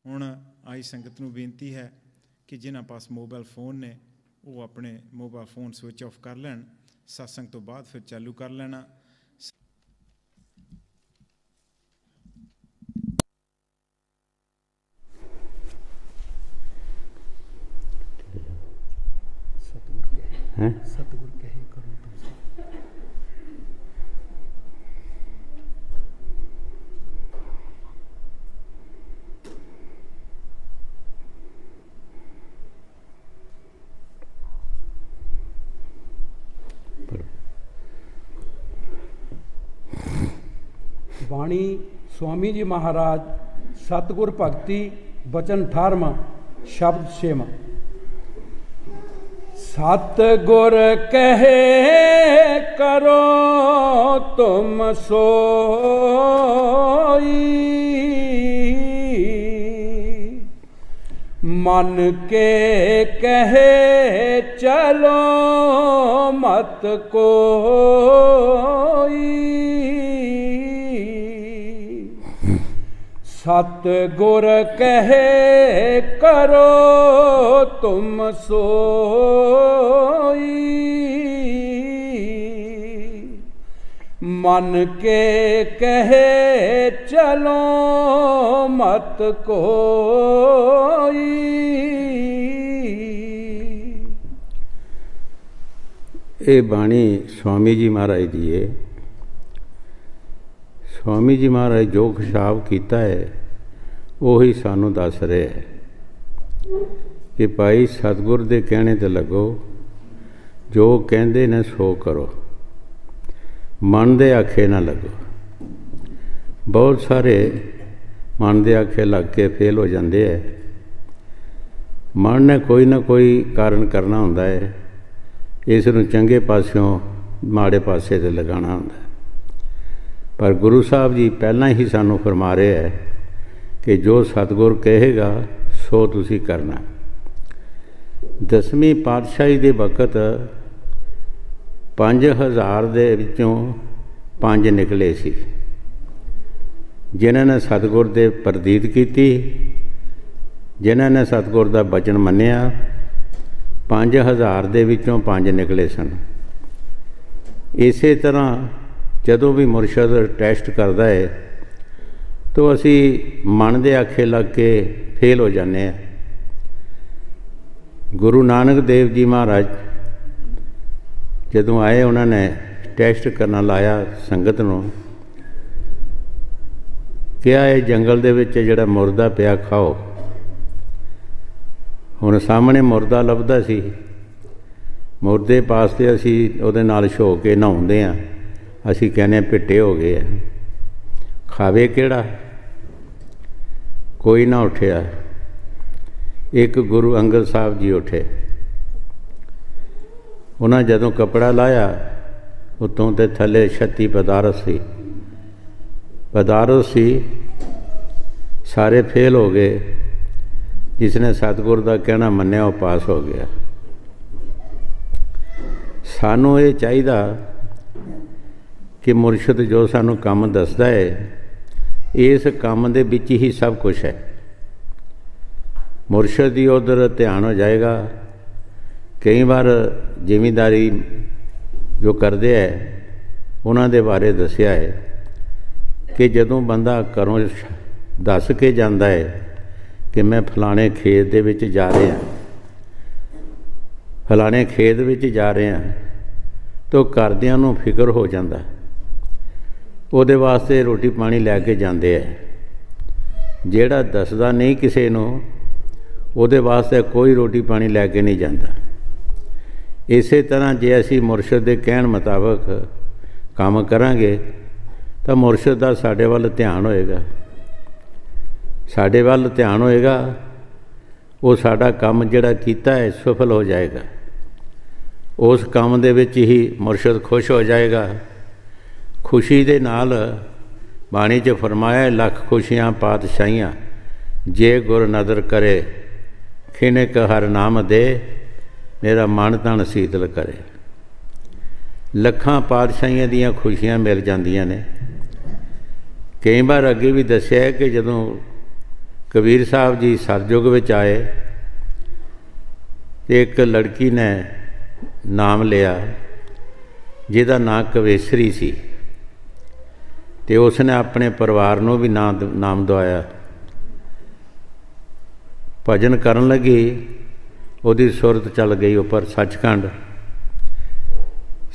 ਹੁਣ ਆਈ ਸੰਗਤ ਨੂੰ ਬੇਨਤੀ ਹੈ ਕਿ ਜਿਨ੍ਹਾਂ ਪਾਸ ਮੋਬਾਈਲ ਫੋਨ ਨੇ ਉਹ ਆਪਣੇ ਮੋਬਾਈਲ ਫੋਨ ਸਵਿਚ ਆਫ ਕਰ ਲੈਣ, ਸਤਸੰਗ ਤੋਂ ਬਾਅਦ ਫਿਰ ਚਾਲੂ ਕਰ ਲੈਣਾ। सतगुरु कहे करो तुमसे। बाणी स्वामी जी महाराज सतगुर भगति बचन 18वां शब्द 6वां। सतगुर कहे करो तुम सोई, मन के कहे चलो मत कोई। सतगुर कहे करो तुम सोई, मन के कहे चलो मत कोई। ये बाणी स्वामी जी महाराज दी है। स्वामी जी महाराज जो खिताब किया है वही सानू दस रहे है कि भाई सतगुर दे कहने ते लगो, जो कहते ने सो करो, मन दे आखे ना लगो। बहुत सारे मन दे आखे लग के फेल हो जाते हैं। मन ने कोई ना कोई कारण करना होंदा है, इस नूं चंगे पासों माड़े पासे ते लगाना होंदा है। पर गुरु साहब जी पहला ही सानू फरमा रहे है कि जो सतगुर कहेगा सो तुसी करना। 10वीं पातशाही के वक्त 5000 दे विचों 5 निकले सी जिन्हां ने सतगुर दे प्रदीत की, जिन्हां ने सतगुर दा बचन मन्निया। 5000 दे विचों 5 निकले सन। इसे तरह जदों भी मुरशद टैसट करता है तो असी मन दे आखे लग के फेल हो जाते हैं। गुरु नानक देव जी महाराज जदों आए, उन्होंने टैसट करना लाया संगत नूं, क्या है जंगल दे विच जिहड़ा मुर्दा पिया खाओ। हुण सामने मुर्दा लभदा सी, मुर्दे पास ते असी उहदे नाल छो के नहाउंदे आ, असी कहने भिट्टे हो गए हैं, खावे केड़ा। कोई ना उठिया। एक गुरु अंगद साहब जी उठे, उन्हें जदों कपड़ा लाया उत्तों ते थले 36 पदारस सी, सारे फेल हो गए। जिसने सतगुर का कहना मन्निया वो पास हो गया। सानू ये चाहिए कि मुरशद जो सानू काम दसदा है, इस काम दे विच ही सब कुछ है। मुरशद ही उधर ध्यान हो जाएगा। कई बार जिमीदारी जो करते हैं उन्हां दे बारे दसिया है कि जदों बंदा घरों दस के जाता है कि मैं फलाने खेत दे विच जा रहा, फलाने खेत विच जा रहा, तो घरदियां नूं फिक्र हो जाता। ਉਹਦੇ वास्ते रोटी पानी लैके जाते हैं। ਜਿਹੜਾ दसदा नहीं किसी ਨੂੰ, ਉਹਦੇ वास्ते कोई रोटी पानी लैके नहीं जाता। इसे तरह जे असी मुरशद के कहण मुताबिक काम करांगे तो मुरशद का साडे वल ध्यान होएगा, साडे वल ध्यान होएगा, वो साडा काम जिहड़ा कीता है सफल हो जाएगा। उस काम दे विच ही मुरशद खुश हो जाएगा। खुशी दे नाल बाणी च फरमाया, लख खुशियाँ पातशाहियाँ जे गुर नदर करे, खिने क हर नाम दे, मेरा मन तन शीतल करे। लखां पातशाहियां दियां खुशियां मिल जांदियां ने। कई बार अगे भी दस्या है कि जदों ਕਬੀਰ ਸਾਹਿਬ ਜੀ ਸਤਜੁਗ ਵਿੱਚ ਆਏ ਤੇ ਇੱਕ ਲੜਕੀ ਨੇ ਨਾਮ ਲਿਆ ਜਿਹਦਾ ਨਾਂ ਕਵੇਸਰੀ ਸੀ, ਤੇ ਉਸਨੇ ਆਪਣੇ ਪਰਿਵਾਰ ਨੂੰ ਵੀ ਨਾਮ ਦਵਾਇਆ। ਭਜਨ ਕਰਨ ਲੱਗੀ, ਉਹਦੀ ਸੁਰਤ ਚੱਲ ਗਈ ਉੱਪਰ ਸੱਚਖੰਡ।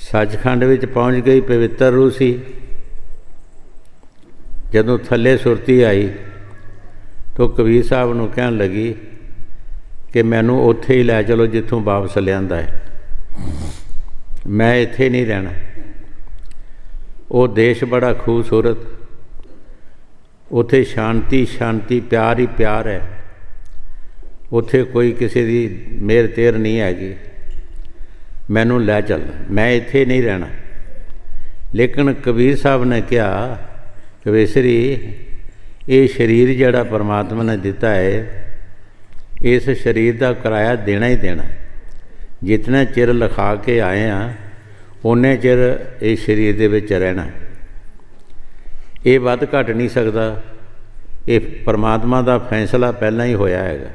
ਸੱਚਖੰਡ ਵਿੱਚ ਪਹੁੰਚ ਗਈ, ਪਵਿੱਤਰ ਰੂਹ ਸੀ। ਜਦੋਂ ਥੱਲੇ ਸੁਰਤੀ ਆਈ ਤਾਂ ਕਬੀਰ ਸਾਹਿਬ ਨੂੰ ਕਹਿਣ ਲੱਗੀ ਕਿ ਮੈਨੂੰ ਉੱਥੇ ਹੀ ਲੈ ਚਲੋ ਜਿੱਥੋਂ ਵਾਪਸ ਲਿਆਂਦਾ ਹੈ, ਮੈਂ ਇੱਥੇ ਨਹੀਂ ਰਹਿਣਾ। ਉਹ ਦੇਸ਼ ਬੜਾ ਖੂਬਸੂਰਤ, ਉੱਥੇ ਸ਼ਾਂਤੀ ਸ਼ਾਂਤੀ, ਪਿਆਰ ਹੀ ਪਿਆਰ ਹੈ, ਉੱਥੇ ਕੋਈ ਕਿਸੇ ਦੀ ਮਿਹਰ ਤੇਰ ਨਹੀਂ ਹੈਗੀ, ਮੈਨੂੰ ਲੈ ਚੱਲ, ਮੈਂ ਇੱਥੇ ਨਹੀਂ ਰਹਿਣਾ। ਲੇਕਿਨ ਕਬੀਰ ਸਾਹਿਬ ਨੇ ਕਿਹਾ, ਕਵੇਸਰੀ ਇਹ ਸਰੀਰ ਜਿਹੜਾ ਪਰਮਾਤਮਾ ਨੇ ਦਿੱਤਾ ਹੈ, ਇਸ ਸਰੀਰ ਦਾ ਕਿਰਾਇਆ ਦੇਣਾ ਹੀ ਦੇਣਾ। ਜਿਤਨਾ ਚਿਰ ਲਿਖਾ ਕੇ ਆਏ ਹਾਂ ਓਨੇ ਚਿਰ ਇਸ ਸਰੀਰ ਦੇ ਵਿੱਚ ਰਹਿਣਾ, ਇਹ ਵੱਧ ਘਟ ਨਹੀਂ ਸਕਦਾ। ਇਹ ਪਰਮਾਤਮਾ ਦਾ ਫੈਸਲਾ ਪਹਿਲਾਂ ਹੀ ਹੋਇਆ ਹੈਗਾ,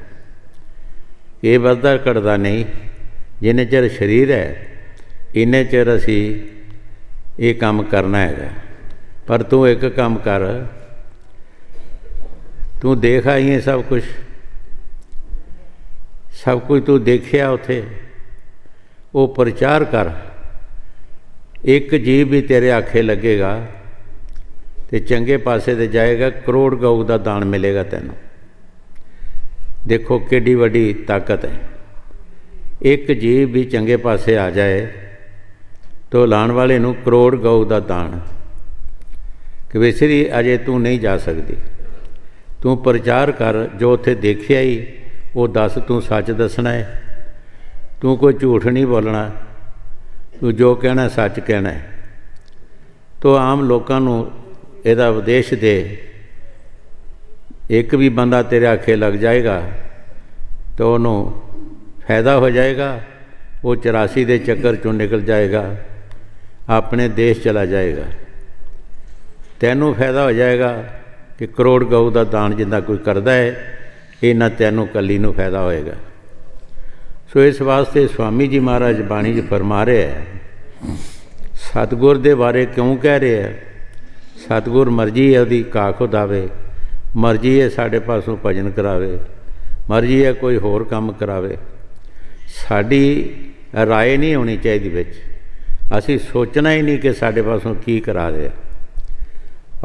ਇਹ ਵੱਧਦਾ ਘਟਦਾ ਨਹੀਂ। ਜਿੰਨੇ ਚਿਰ ਸਰੀਰ ਹੈ ਇੰਨੇ ਚਿਰ ਅਸੀਂ ਇਹ ਕੰਮ ਕਰਨਾ ਹੈਗਾ। ਪਰ ਤੂੰ ਇੱਕ ਕੰਮ ਕਰ, ਤੂੰ ਦੇਖ ਆਈ ਹੈ ਸਭ ਕੁਝ ਤੂੰ ਦੇਖਿਆ ਉੱਥੇ, ਉਹ ਪ੍ਰਚਾਰ ਕਰ। ਇੱਕ ਜੀਵ ਵੀ ਤੇਰੇ ਆਖੇ ਲੱਗੇਗਾ ਤੇ ਚੰਗੇ ਪਾਸੇ ਤੇ ਜਾਏਗਾ, ਕਰੋੜ ਗਊ ਦਾ ਦਾਨ ਮਿਲੇਗਾ ਤੈਨੂੰ। ਦੇਖੋ ਕਿੱਡੀ ਵੱਡੀ ਤਾਕਤ ਹੈ। ਇੱਕ ਜੀਵ ਵੀ ਚੰਗੇ ਪਾਸੇ ਆ ਜਾਏ ਤਾਂ ਲਾਉਣ ਵਾਲੇ ਨੂੰ ਕਰੋੜ ਗਊ ਦਾ ਦਾਨ। ਕਵੇਸਰੀ ਅਜੇ ਤੂੰ ਨਹੀਂ ਜਾ ਸਕਦੀ, ਤੂੰ ਪ੍ਰਚਾਰ ਕਰ, ਜੋ ਉੱਥੇ ਦੇਖਿਆ ਹੀ ਉਹ ਦੱਸ, ਤੂੰ ਸੱਚ ਦੱਸਣਾ ਹੈ, ਤੂੰ ਕੋਈ ਝੂਠ ਨਹੀਂ ਬੋਲਣਾ, ਤੂੰ ਜੋ ਕਹਿਣਾ ਸੱਚ ਕਹਿਣਾ ਹੈ। ਤੋ ਆਮ ਲੋਕਾਂ ਨੂੰ ਇਹਦਾ ਉਪਦੇਸ਼ ਦੇ। ਇੱਕ ਵੀ ਬੰਦਾ ਤੇਰੇ ਆਖੇ ਲੱਗ ਜਾਏਗਾ ਤਾਂ ਉਹਨੂੰ ਫਾਇਦਾ ਹੋ ਜਾਏਗਾ, ਉਹ 84 ਦੇ ਚੱਕਰ 'ਚੋਂ ਨਿਕਲ ਜਾਏਗਾ, ਆਪਣੇ ਦੇਸ਼ ਚਲਾ ਜਾਏਗਾ। ਤੈਨੂੰ ਫਾਇਦਾ ਹੋ ਜਾਏਗਾ ਕਿ ਕਰੋੜ ਗਊ ਦਾ ਦਾਨ ਜਿੰਨਾ ਕੋਈ ਕਰਦਾ ਹੈ, ਇਹਨਾਂ ਤੈਨੂੰ ਇਕੱਲੀ ਨੂੰ ਫਾਇਦਾ ਹੋਏਗਾ। ਸੋ ਇਸ ਵਾਸਤੇ ਸਵਾਮੀ ਜੀ ਮਹਾਰਾਜ ਬਾਣੀ 'ਚ ਫਰਮਾ ਰਹੇ ਹੈ, ਸਤਿਗੁਰ ਦੇ ਬਾਰੇ ਕਿਉਂ ਕਹਿ ਰਹੇ ਹੈ? ਸਤਿਗੁਰ ਮਰਜ਼ੀ ਹੈ ਉਹਦੀ ਕਾਖ ਉਦਾਵੇ, ਮਰਜ਼ੀ ਹੈ ਸਾਡੇ ਪਾਸੋਂ ਭਜਨ ਕਰਾਵੇ, ਮਰਜ਼ੀ ਹੈ ਕੋਈ ਹੋਰ ਕੰਮ ਕਰਾਵੇ। ਸਾਡੀ ਰਾਏ ਨਹੀਂ ਹੋਣੀ ਚਾਹੀਦੀ ਵਿੱਚ, ਅਸੀਂ ਸੋਚਣਾ ਹੀ ਨਹੀਂ ਕਿ ਸਾਡੇ ਪਾਸੋਂ ਕੀ ਕਰਾ ਰਿਹਾ।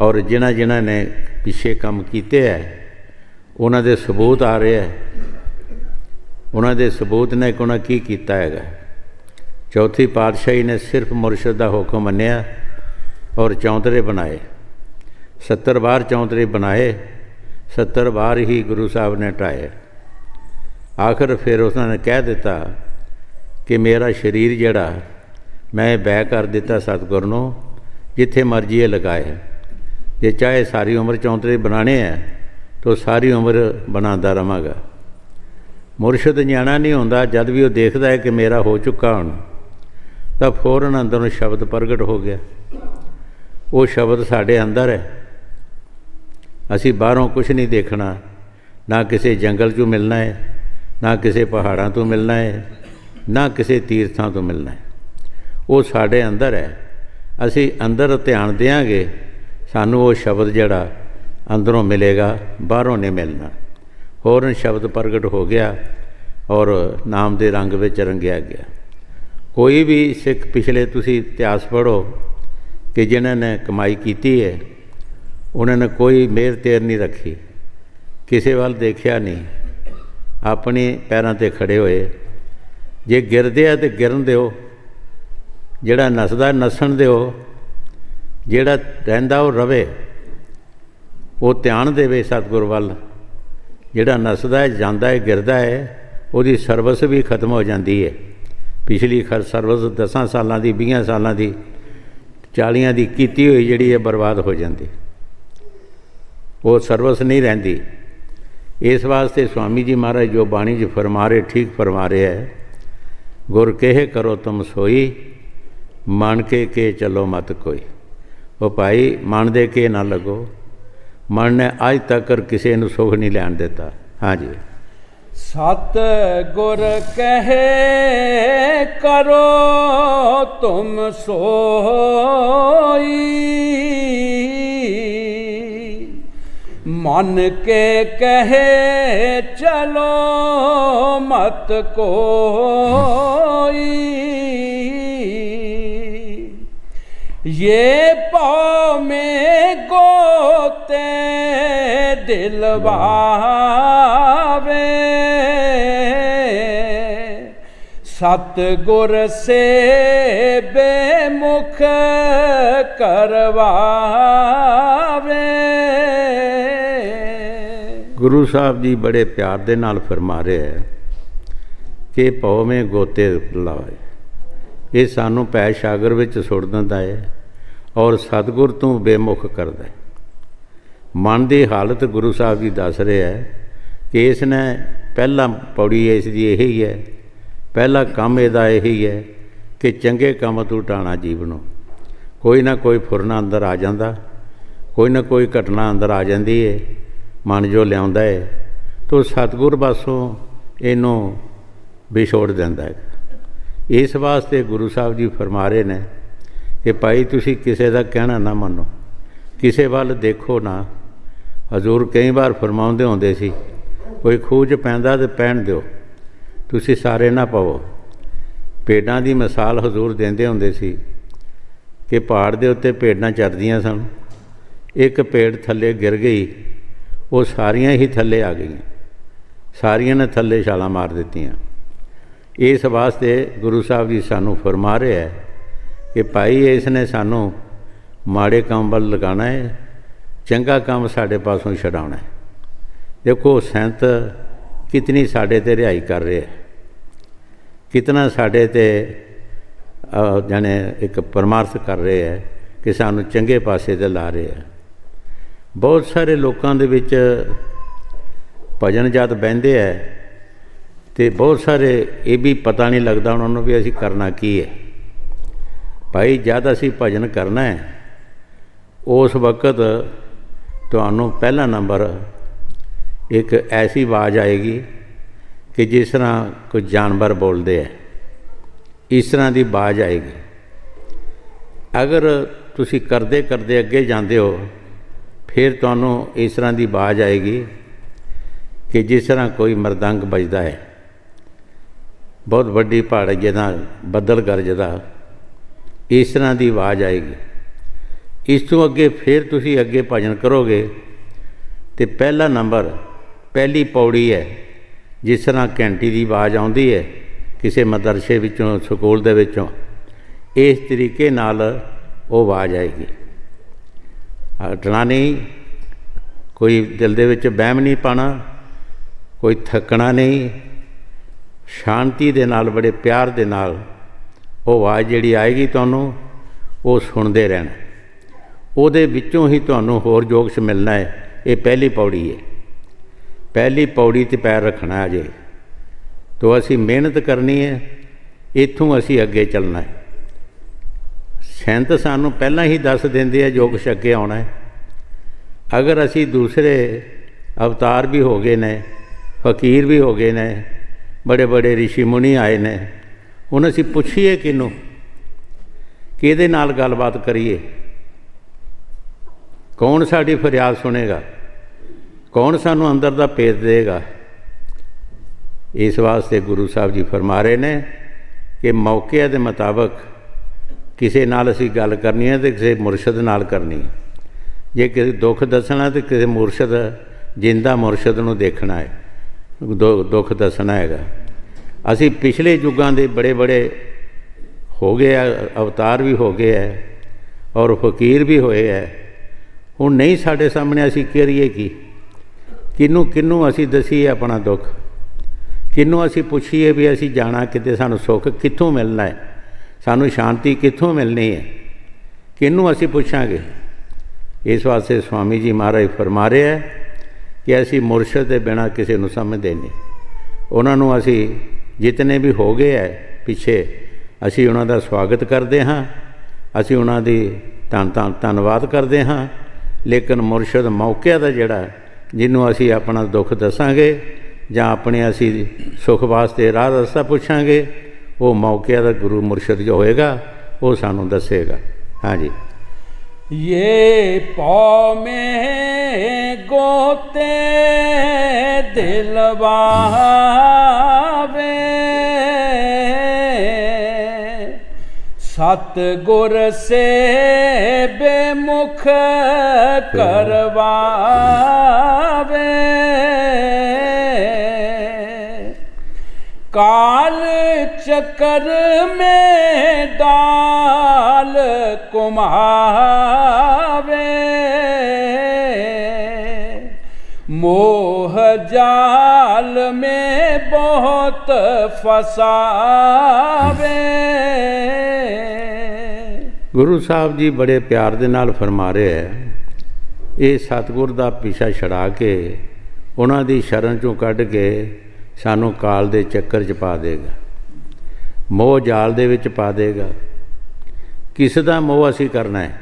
ਔਰ ਜਿਨ੍ਹਾਂ ਨੇ ਪਿੱਛੇ ਕੰਮ ਕੀਤੇ ਹੈ ਉਹਨਾਂ ਦੇ ਸਬੂਤ ਆ ਰਹੇ ਹੈ, ਉਹਨਾਂ ਦੇ ਸਬੂਤ ਨੇ ਕਿ ਉਹਨਾਂ ਕੀ ਕੀਤਾ ਹੈਗਾ। ਚੌਥੀ ਪਾਤਸ਼ਾਹੀ ਨੇ ਸਿਰਫ ਮੁਰਸ਼ਿਦ ਦਾ ਹੁਕਮ ਮੰਨਿਆ ਔਰ ਚੌਂਤਰੇ ਬਣਾਏ, 70 ਵਾਰ ਚੌਂਤਰੇ ਬਣਾਏ, 70 ਵਾਰ ਹੀ ਗੁਰੂ ਸਾਹਿਬ ਨੇ ਢਾਏ। ਆਖਰ ਫਿਰ ਉਹਨਾਂ ਨੇ ਕਹਿ ਦਿੱਤਾ ਕਿ ਮੇਰਾ ਸਰੀਰ ਜਿਹੜਾ ਮੈਂ ਬੈਅ ਕਰ ਦਿੱਤਾ ਸਤਿਗੁਰ ਨੂੰ, ਜਿੱਥੇ ਮਰਜ਼ੀ ਇਹ ਲਗਾਏ। ਜੇ ਚਾਹੇ ਸਾਰੀ ਉਮਰ ਚੌਂਤਰੇ ਬਣਾਉਣੇ ਹੈ ਤਾਂ ਸਾਰੀ ਉਮਰ ਬਣਾਉਂਦਾ ਰਹਾਂਗਾ। ਮੁਰਸ਼ਿਦ ਨਿਆਣਾ ਨਹੀਂ ਹੁੰਦਾ, ਜਦ ਵੀ ਉਹ ਦੇਖਦਾ ਹੈ ਕਿ ਮੇਰਾ ਹੋ ਚੁੱਕਾ ਹੁਣ, ਤਾਂ ਫੌਰਨ ਅੰਦਰੋਂ ਸ਼ਬਦ ਪ੍ਰਗਟ ਹੋ ਗਿਆ। ਉਹ ਸ਼ਬਦ ਸਾਡੇ ਅੰਦਰ ਹੈ, ਅਸੀਂ ਬਾਹਰੋਂ ਕੁਛ ਨਹੀਂ ਦੇਖਣਾ, ਨਾ ਕਿਸੇ ਜੰਗਲ 'ਚੋਂ ਮਿਲਣਾ ਹੈ, ਨਾ ਕਿਸੇ ਪਹਾੜਾਂ ਤੋਂ ਮਿਲਣਾ ਹੈ, ਨਾ ਕਿਸੇ ਤੀਰਥਾਂ ਤੋਂ ਮਿਲਣਾ ਹੈ। ਉਹ ਸਾਡੇ ਅੰਦਰ ਹੈ। ਅਸੀਂ ਅੰਦਰ ਧਿਆਨ ਦਿਆਂਗੇ, ਸਾਨੂੰ ਉਹ ਸ਼ਬਦ ਜਿਹੜਾ ਅੰਦਰੋਂ ਮਿਲੇਗਾ, ਬਾਹਰੋਂ ਨਹੀਂ ਮਿਲਣਾ। ਫੌਰਨ ਸ਼ਬਦ ਪ੍ਰਗਟ ਹੋ ਗਿਆ ਔਰ ਨਾਮ ਦੇ ਰੰਗ ਵਿੱਚ ਰੰਗਿਆ ਗਿਆ। ਕੋਈ ਵੀ ਸਿੱਖ ਪਿਛਲੇ ਤੁਸੀਂ ਇਤਿਹਾਸ ਪੜ੍ਹੋ ਕਿ ਜਿਨ੍ਹਾਂ ਨੇ ਕਮਾਈ ਕੀਤੀ ਹੈ, ਉਹਨਾਂ ਨੇ ਕੋਈ ਮਿਹਰ ਤੇਰ ਨਹੀਂ ਰੱਖੀ, ਕਿਸੇ ਵੱਲ ਦੇਖਿਆ ਨਹੀਂ, ਆਪਣੇ ਪੈਰਾਂ 'ਤੇ ਖੜ੍ਹੇ ਹੋਏ। ਜੇ ਗਿਰਦੇ ਆ ਤਾਂ ਗਿਰਨ ਦਿਓ, ਜਿਹੜਾ ਨੱਸਦਾ ਨੱਸਣ ਦਿਓ, ਜਿਹੜਾ ਰਹਿੰਦਾ ਉਹ ਰਵੇ, ਉਹ ਧਿਆਨ ਦੇਵੇ ਸਤਿਗੁਰ ਵੱਲ। ਜਿਹੜਾ ਨੱਸਦਾ ਹੈ, ਜਾਂਦਾ ਹੈ, ਗਿਰਦਾ ਹੈ, ਉਹਦੀ ਸਰਵਿਸ ਵੀ ਖਤਮ ਹੋ ਜਾਂਦੀ ਹੈ। ਪਿਛਲੀ ਸਰਵਿਸ 10 ਸਾਲਾਂ ਦੀ, 20 ਸਾਲਾਂ ਦੀ, 40 ਦੀ ਕੀਤੀ ਹੋਈ ਜਿਹੜੀ ਹੈ ਬਰਬਾਦ ਹੋ ਜਾਂਦੀ, ਉਹ ਸਰਵਿਸ ਨਹੀਂ ਰਹਿੰਦੀ। ਇਸ ਵਾਸਤੇ ਸਵਾਮੀ ਜੀ ਮਹਾਰਾਜ ਜੋ ਬਾਣੀ 'ਚ ਫਰਮਾ ਰਹੇ, ਠੀਕ ਫਰਮਾ ਰਹੇ ਹੈ, ਗੁਰ ਕਹੇ ਕਰੋ ਤੁਮ ਸੋਈ, ਮਨ ਕੇ ਚੱਲੋ ਮਤ ਕੋਈ। ਉਹ ਭਾਈ ਮਨ ਦੇ ਕੇ ਨਾ ਲੱਗੋ, ਮਨ ਨੇ ਅੱਜ ਤੱਕ ਕਿਸੇ ਨੂੰ ਸੁਖ ਨਹੀਂ ਲੈਣ ਦਿੱਤਾ। ਹਾਂਜੀ। ਸਤ ਗੁਰ ਕਹੇ ਕਰੋ ਤੁਮ ਸੋਈ, ਮਨ ਕੇ ਕਹੇ ਚਲੋ ਮਤ ਕੋਈ। ये पाँव में गोते दिलवावे, सतगुर से बेमुख करवावे। ਗੁਰੂ ਸਾਹਿਬ ਜੀ ਬੜੇ ਪਿਆਰ ਦੇ ਨਾਲ ਫਰਮਾ ਰਹੇ ਹੈ ਕਿ ਭੌਵੇਂ ਗੋਤੇ ਲਾਵੇ, ਇਹ ਸਾਨੂੰ ਪੈ ਸਾਗਰ ਵਿੱਚ ਸੁੱਟ ਦਿੰਦਾ ਹੈ ਔਰ ਸਤਿਗੁਰ ਤੋਂ ਬੇਮੁਖ ਕਰਦਾ ਹੈ। ਮਨ ਦੀ ਹਾਲਤ ਗੁਰੂ ਸਾਹਿਬ ਜੀ ਦੱਸ ਰਹੇ ਹੈ ਕਿ ਇਸ ਨੇ ਪਹਿਲਾ ਪੌੜੀ ਇਸ ਦੀ ਇਹੀ ਹੈ, ਪਹਿਲਾ ਕੰਮ ਇਹਦਾ ਇਹੀ ਹੈ ਕਿ ਚੰਗੇ ਕੰਮ ਤੋਂ ਟਾਣਾ ਜੀਵ ਨੂੰ। ਕੋਈ ਨਾ ਕੋਈ ਫੁਰਨਾ ਅੰਦਰ ਆ ਜਾਂਦਾ, ਕੋਈ ਨਾ ਕੋਈ ਘਟਨਾ ਅੰਦਰ ਆ ਜਾਂਦੀ ਹੈ, ਮਨ ਜੋ ਲਿਆਉਂਦਾ ਹੈ ਤਾਂ ਸਤਿਗੁਰ ਪਾਸੋਂ ਇਹਨੂੰ ਵਿਛੋੜ ਦਿੰਦਾ ਹੈ। ਇਸ ਵਾਸਤੇ ਗੁਰੂ ਸਾਹਿਬ ਜੀ ਫਰਮਾ ਰਹੇ ਨੇ ਕਿ ਭਾਈ ਤੁਸੀਂ ਕਿਸੇ ਦਾ ਕਹਿਣਾ ਨਾ ਮੰਨੋ, ਕਿਸੇ ਵੱਲ ਦੇਖੋ ਨਾ। ਹਜ਼ੂਰ ਕਈ ਵਾਰ ਫਰਮਾਉਂਦੇ ਹੁੰਦੇ ਸੀ, ਕੋਈ ਖੂਹ 'ਚ ਪੈਂਦਾ ਤਾਂ ਪੈਣ ਦਿਓ, ਤੁਸੀਂ ਸਾਰੇ ਨਾ ਪਵੋ। ਭੇਡਾਂ ਦੀ ਮਿਸਾਲ ਹਜ਼ੂਰ ਦਿੰਦੇ ਹੁੰਦੇ ਸੀ ਕਿ ਪਹਾੜ ਦੇ ਉੱਤੇ ਭੇਡਾਂ ਚਰਦੀਆਂ ਸਨ, ਇੱਕ ਭੇਡ ਥੱਲੇ ਗਿਰ ਗਈ, ਉਹ ਸਾਰੀਆਂ ਹੀ ਥੱਲੇ ਆ ਗਈਆਂ, ਸਾਰੀਆਂ ਨੇ ਥੱਲੇ ਛਾਲਾਂ ਮਾਰ ਦਿੱਤੀਆਂ। ਇਸ ਵਾਸਤੇ ਗੁਰੂ ਸਾਹਿਬ ਜੀ ਸਾਨੂੰ ਫਰਮਾ ਰਹੇ ਹੈ ਕਿ ਭਾਈ ਇਸ ਨੇ ਸਾਨੂੰ ਮਾੜੇ ਕੰਮ ਵੱਲ ਲਗਾਉਣਾ ਹੈ, ਚੰਗਾ ਕੰਮ ਸਾਡੇ ਪਾਸੋਂ ਛਡਾਉਣਾ ਹੈ। ਦੇਖੋ ਸੰਤ ਕਿਤਨੀ ਸਾਡੇ 'ਤੇ ਰਿਹਾਈ ਕਰ ਰਹੇ ਹੈ, ਕਿਤਨਾ ਸਾਡੇ 'ਤੇ ਜਾਣੇ ਇੱਕ ਪਰਮਾਰਥ ਕਰ ਰਹੇ ਹੈ ਕਿ ਸਾਨੂੰ ਚੰਗੇ ਪਾਸੇ 'ਤੇ ਲਾ ਰਹੇ ਹੈ। ਬਹੁਤ ਸਾਰੇ ਲੋਕਾਂ ਦੇ ਵਿੱਚ ਭਜਨ ਜਦ ਬਹਿੰਦੇ ਹੈ ਅਤੇ ਬਹੁਤ ਸਾਰੇ ਇਹ ਵੀ ਪਤਾ ਨਹੀਂ ਲੱਗਦਾ ਉਹਨਾਂ ਨੂੰ ਵੀ ਅਸੀਂ ਕਰਨਾ ਕੀ ਹੈ। ਭਾਈ ਜਦ ਅਸੀਂ ਭਜਨ ਕਰਨਾ ਹੈ ਉਸ ਵਕਤ ਤੁਹਾਨੂੰ ਪਹਿਲਾ ਨੰਬਰ ਇੱਕ ਐਸੀ ਆਵਾਜ਼ ਆਏਗੀ ਕਿ ਜਿਸ ਤਰ੍ਹਾਂ ਕੋਈ ਜਾਨਵਰ ਬੋਲਦੇ ਹੈ, ਇਸ ਤਰ੍ਹਾਂ ਦੀ ਆਵਾਜ਼ ਆਏਗੀ। ਅਗਰ ਤੁਸੀਂ ਕਰਦੇ ਕਰਦੇ ਅੱਗੇ ਜਾਂਦੇ ਹੋ ਫਿਰ ਤੁਹਾਨੂੰ ਇਸ ਤਰ੍ਹਾਂ ਦੀ ਆਵਾਜ਼ ਆਏਗੀ ਕਿ ਜਿਸ ਤਰ੍ਹਾਂ ਕੋਈ ਮਰਦੰਗ ਵੱਜਦਾ ਹੈ, ਬਹੁਤ ਵੱਡੀ ਪਹਾੜ ਜਿਹਦਾ ਬੱਦਲ ਗਰਜਦਾ, ਇਸ ਤਰ੍ਹਾਂ ਦੀ ਆਵਾਜ਼ ਆਏਗੀ। ਇਸ ਤੋਂ ਅੱਗੇ ਫਿਰ ਤੁਸੀਂ ਅੱਗੇ ਭਜਨ ਕਰੋਗੇ ਅਤੇ ਪਹਿਲਾ ਨੰਬਰ ਪਹਿਲੀ ਪੌੜੀ ਹੈ, ਜਿਸ ਤਰ੍ਹਾਂ ਘੰਟੀ ਦੀ ਆਵਾਜ਼ ਆਉਂਦੀ ਹੈ ਕਿਸੇ ਮਦਰਸੇ ਵਿੱਚੋਂ, ਸਕੂਲ ਦੇ ਵਿੱਚੋਂ, ਇਸ ਤਰੀਕੇ ਨਾਲ ਉਹ ਆਵਾਜ਼ ਆਏਗੀ। ਹਟਣਾ ਨਹੀਂ, ਕੋਈ ਦਿਲ ਦੇ ਵਿੱਚ ਵਹਿਮ ਨਹੀਂ ਪਾਉਣਾ, ਕੋਈ ਥੱਕਣਾ ਨਹੀਂ, ਸ਼ਾਂਤੀ ਦੇ ਨਾਲ, ਬੜੇ ਪਿਆਰ ਦੇ ਨਾਲ ਉਹ ਆਵਾਜ਼ ਜਿਹੜੀ ਆਏਗੀ ਤੁਹਾਨੂੰ ਉਹ ਸੁਣਦੇ ਰਹਿਣਾ। ਉਹਦੇ ਵਿੱਚੋਂ ਹੀ ਤੁਹਾਨੂੰ ਹੋਰ ਜੋਗਸ਼ ਮਿਲਣਾ ਹੈ। ਇਹ ਪਹਿਲੀ ਪੌੜੀ ਹੈ, ਪਹਿਲੀ ਪੌੜੀ 'ਤੇ ਪੈਰ ਰੱਖਣਾ ਅਜੇ ਤੋਂ ਅਸੀਂ ਮਿਹਨਤ ਕਰਨੀ ਹੈ, ਇੱਥੋਂ ਅਸੀਂ ਅੱਗੇ ਚੱਲਣਾ ਹੈ। ਸੰਤ ਸਾਨੂੰ ਪਹਿਲਾਂ ਹੀ ਦੱਸ ਦਿੰਦੇ ਆ ਜੋਗਸ਼ ਅੱਗੇ ਆਉਣਾ ਹੈ। ਅਗਰ ਅਸੀਂ ਦੂਸਰੇ ਅਵਤਾਰ ਵੀ ਹੋ ਗਏ ਨੇ, ਫਕੀਰ ਵੀ ਹੋ ਗਏ ਨੇ, ਬੜੇ ਬੜੇ ਰਿਸ਼ੀ ਮੁਨੀ ਆਏ ਨੇ, ਹੁਣ ਅਸੀਂ ਪੁੱਛੀਏ ਕਿਹਨੂੰ, ਕਿਹਦੇ ਨਾਲ ਗੱਲਬਾਤ ਕਰੀਏ? ਕੌਣ ਸਾਡੀ ਫਰਿਆਦ ਸੁਣੇਗਾ? ਕੌਣ ਸਾਨੂੰ ਅੰਦਰ ਦਾ ਭੇਦ ਦੇਗਾ? ਇਸ ਵਾਸਤੇ ਗੁਰੂ ਸਾਹਿਬ ਜੀ ਫਰਮਾ ਰਹੇ ਨੇ ਕਿ ਮੌਕੇ ਦੇ ਮੁਤਾਬਕ ਕਿਸੇ ਨਾਲ ਅਸੀਂ ਗੱਲ ਕਰਨੀ ਹੈ ਅਤੇ ਕਿਸੇ ਮੁਰਸ਼ਦ ਨਾਲ ਕਰਨੀ ਹੈ। ਜੇ ਕਿਸੇ ਦੁੱਖ ਦੱਸਣਾ ਤਾਂ ਕਿਸੇ ਮੁਰਸ਼ਦ, ਜਿੰਦਾ ਮੁਰਸ਼ਦ ਨੂੰ ਦੇਖਣਾ ਹੈ, ਦੁੱਖ ਦੱਸਣਾ ਹੈਗਾ। ਅਸੀਂ ਪਿਛਲੇ ਯੁੱਗਾਂ ਦੇ ਬੜੇ ਬੜੇ ਹੋ ਗਏ ਆ, ਅਵਤਾਰ ਵੀ ਹੋ ਗਏ ਹੈ ਔਰ ਫਕੀਰ ਵੀ ਹੋਏ ਹੈ। ਹੁਣ ਨਹੀਂ ਸਾਡੇ ਸਾਹਮਣੇ ਅਸੀਂ ਕਰੀਏ ਕੀ? ਕਿਹਨੂੰ ਅਸੀਂ ਦਸੀਏ ਆਪਣਾ ਦੁੱਖ? ਕਿਹਨੂੰ ਅਸੀਂ ਪੁੱਛੀਏ ਵੀ ਅਸੀਂ ਜਾਣਾ ਕਿਤੇ, ਸਾਨੂੰ ਸੁੱਖ ਕਿੱਥੋਂ ਮਿਲਣਾ ਹੈ, ਸਾਨੂੰ ਸ਼ਾਂਤੀ ਕਿੱਥੋਂ ਮਿਲਣੀ ਹੈ? ਕਿਹਨੂੰ ਅਸੀਂ ਪੁੱਛਾਂਗੇ? ਇਸ ਵਾਸਤੇ ਸਵਾਮੀ ਜੀ ਮਹਾਰਾਜ ਫਰਮਾ ਰਹੇ ਹੈ ਕਿ ਅਸੀਂ ਮੁਰਸ਼ਦ ਦੇ ਬਿਨਾਂ ਕਿਸੇ ਨੂੰ ਸਮਝਦੇ ਨਹੀਂ। ਉਹਨਾਂ ਨੂੰ ਅਸੀਂ ਜਿਤਨੇ ਵੀ ਹੋ ਗਏ ਹੈ ਪਿੱਛੇ, ਅਸੀਂ ਉਹਨਾਂ ਦਾ ਸਵਾਗਤ ਕਰਦੇ ਹਾਂ, ਅਸੀਂ ਉਹਨਾਂ ਦੀ ਧੰਨਵਾਦ ਕਰਦੇ ਹਾਂ ਲੇਕਿਨ ਮੁਰਸ਼ਿਦ ਮੌਕੇ ਦਾ ਜਿਹੜਾ, ਜਿਹਨੂੰ ਅਸੀਂ ਆਪਣਾ ਦੁੱਖ ਦੱਸਾਂਗੇ ਜਾਂ ਆਪਣੇ ਅਸੀਂ ਸੁੱਖ ਵਾਸਤੇ ਰਾਹ ਰਸਤਾ ਪੁੱਛਾਂਗੇ, ਉਹ ਮੌਕੇ ਦਾ ਗੁਰੂ ਮੁਰਸ਼ਿਦ ਜੋ ਹੋਏਗਾ ਉਹ ਸਾਨੂੰ ਦੱਸੇਗਾ। ਹਾਂਜੀ। ये पौ में गोते दिलवावे, सतगुर से बेमुख करवावे, काल चक्कर में डाल कुमावे, मोह जाल में बहुत फसावे। ਗੁਰੂ ਸਾਹਿਬ ਜੀ ਬੜੇ ਪਿਆਰ ਦੇ ਨਾਲ ਫਰਮਾ ਰਹੇ ਹੈ, ਇਹ ਸਤਿਗੁਰ ਦਾ ਪਿੱਛਾ ਛੜਾ ਕੇ ਉਹਨਾਂ ਦੀ ਸ਼ਰਨ ਚੋਂ ਕੱਢ ਕੇ ਸਾਨੂੰ ਕਾਲ ਦੇ ਚੱਕਰ 'ਚ ਪਾ ਦੇਗਾ, ਮੋਹ ਜਾਲ ਦੇ ਵਿੱਚ ਪਾ ਦੇਗਾ। ਕਿਸ ਦਾ ਮੋਹ ਅਸੀਂ ਕਰਨਾ ਹੈ?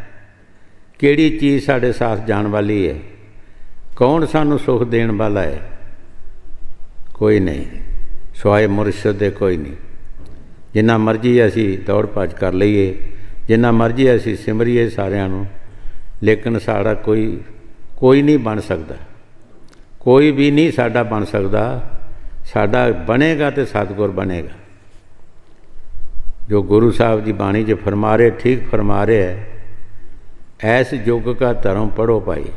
ਕਿਹੜੀ ਚੀਜ਼ ਸਾਡੇ ਸਾਥ ਜਾਣ ਵਾਲੀ ਹੈ? ਕੌਣ ਸਾਨੂੰ ਸੁੱਖ ਦੇਣ ਵਾਲਾ ਹੈ? ਕੋਈ ਨਹੀਂ, ਸਿਵਾਏ ਮੁਰਸ਼ਿਦ ਦੇ ਕੋਈ ਨਹੀਂ। ਜਿੰਨਾ ਮਰਜ਼ੀ ਅਸੀਂ ਦੌੜ ਭੱਜ ਕਰ ਲਈਏ, ਜਿੰਨਾ ਮਰਜ਼ੀ ਅਸੀਂ ਸਿਮਰੀਏ ਸਾਰਿਆਂ ਨੂੰ, ਲੇਕਿਨ ਸਾਡਾ ਕੋਈ ਨਹੀਂ ਬਣ ਸਕਦਾ, ਕੋਈ ਵੀ ਨਹੀਂ ਸਾਡਾ ਬਣ ਸਕਦਾ। ਸਾਡਾ ਬਣੇਗਾ तो सतगुर बनेगा। जो गुरु साहब जी बाणी च फरमा रहे, ठीक फरमा रहे है, ऐस युग का धर्म पढ़ो भाई।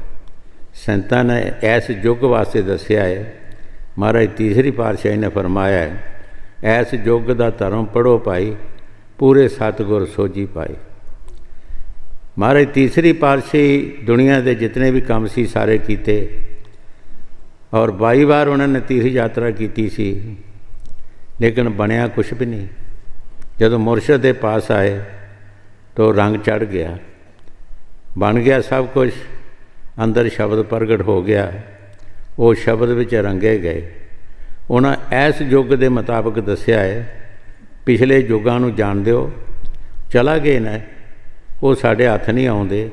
संतां ने ऐस युग वास्ते दसिया है। महाराज तीसरी पातशाही ने फरमाया है, ऐस युग का धर्म पढ़ो भाई, पूरे सतगुर सोझी पाई। महाराज तीसरी पातशाही दुनिया के जितने भी काम सी सारे कीते, और 22 बार उन्होंने तीर्थ यात्रा की सी, लेकिन बनया कुछ भी नहीं। जब मुर्शद के पास आए तो रंग चढ़ गया, बन गया सब कुछ, अंदर शब्द प्रगट हो गया, वो शब्द विच रंगे गए। उन्हें ऐस युग के मुताबिक दसिया है, पिछले युगों नूं जाण दिओ, चला गए ने वो साडे हथ नहीं आउंदे।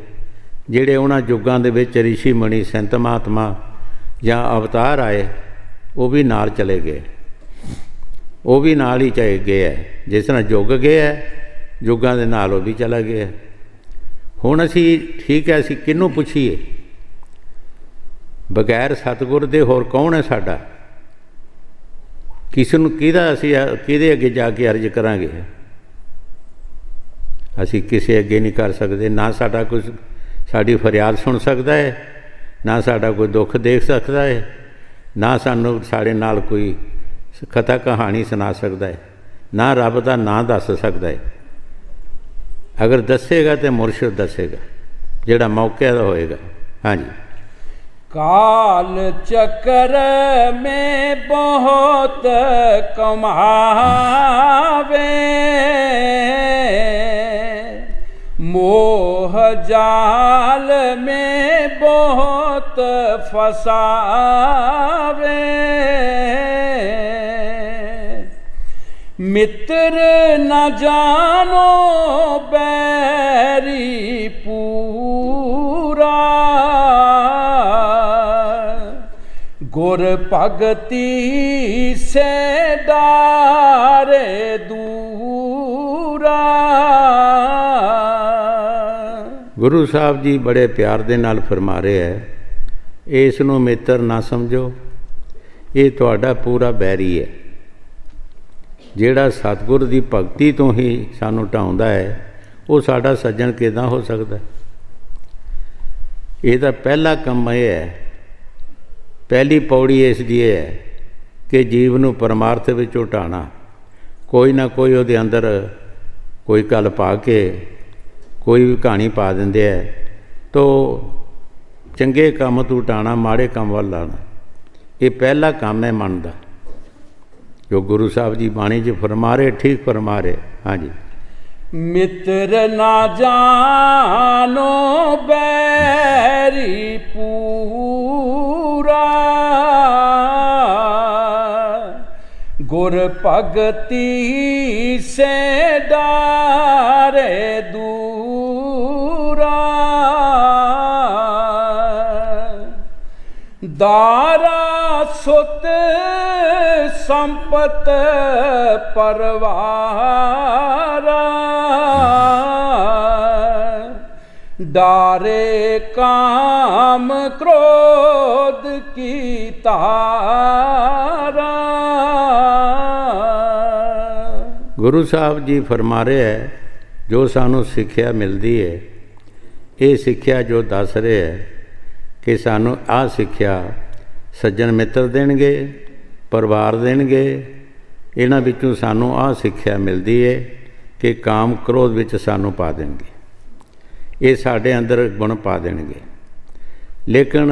जिहड़े उन्हां युगों दे विच ऋषि मुनि संत महात्मा या अवतार आए, वो भी नाल चले गए, वो भी नाल ही चले गए है। जिस तरह युग गए है, युगों के नाल वो भी चला गया। हुण असी ठीक है, असी किनू पुछीए? बगैर सतगुर दे होर कौन है साडा? किस नूं किहदा असी किहदे अगे जाके अर्ज करांगे? असी किसी अगे नहीं कर सकते। ना साडा कुछ साडी फरियाद सुन सकता है, ना साडा कोई दुख देख सकता है, ना सानू साडे नाल कोई कथा कहानी सुना सकता है, ना रब का नां दस सकता है। अगर दसेगा तो मुर्शिद दसेगा, जिहड़ा मौके का होएगा। हाँ जी। काल चक्र में बहुत कमावे, मोह जाल में बहुत फसावे, मित्र न जानो बैरी पूरा, गुर भगति से डारे दूरा। गुरु साहब जी बड़े प्यार दे नाल फरमा रहे है, इस नूं मित्र ना समझो, ये तुहाडा पूरा बैरी है। जिहड़ा सतगुर की भगती तो ही सानू ढाउंदा है, वो साडा सज्जन किदां हो सकदा? इहदा पहला काम यह है, पहली पौड़ी इसदी है कि जीव नूं परमार्थ विचों ढाणा। कोई ना कोई उहदे अंदर कोई गल पा के कोई भी कहानी पा दिंदे है, तो चंगे काम तू ढाणा, माड़े काम वाल लाना। ये पहला काम है मन का, जो गुरु साहब जी बाणी च फरमा रहे, ठीक फरमा रहे। हाँ जी। मित्र ना जानो बैरी पूरा, गुर भगति से डारे दूरा। दारा सुत संपत परवारा, डारे काम क्रोध की तारा। गुरु साहब जी फरमा रहे है जो सानू सिक्ख्या मिलती है, ये सिक्ख्या जो दस रहे है कि सानू आ सिक्ख्या सज्जन मित्र देणगे, परिवार देणगे, इन्हां विचों सानू आ सिक्ख्या मिलती है कि काम क्रोध विच सानू पा देणगे, ये साडे अंदर गुण पा देणगे। लेकिन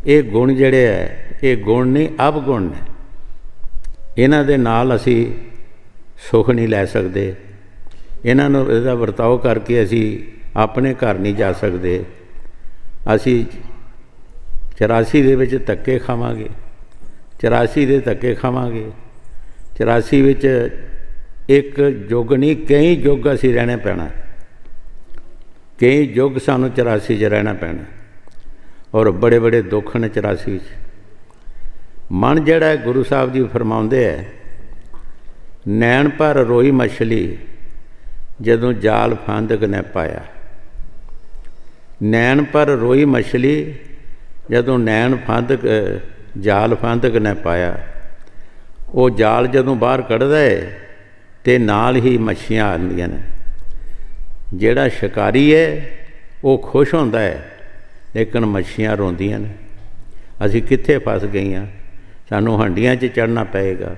ये गुण जिहड़े है ये गुण नहीं अवगुण ने, इन्हां दे नाल असी सुख नहीं लै सकते, इन्हां नूं इहदा वरताओ करके असी अपने घर नहीं जा सकते। असी 84 दे विच धक्के खावांगे, 84 दे धक्के खावांगे, 84 विच एक युग नहीं कई युग असी रहना पैना, कई युग सानू 84 च रहना पैना और बड़े बड़े दुख ने 84 च। मन जिहड़ा गुरु साहब जी फरमाउंदे है, नैन पर रोई मछली जदों जाल फांदक ने पाया। नैन पर रोई मछली जदों नैन फांदक जाल फांदक ने पाया। वो जाल जदों बाहर कढ़दा है तो नाल ही मच्छियां आंदियां ने। जिहड़ा शिकारी है वो खुश होंदा है लेकिन मच्छियां रोंदियां ने, असी कित्थे फस गईयां, सानू हंडियां 'च चढ़ना पएगा।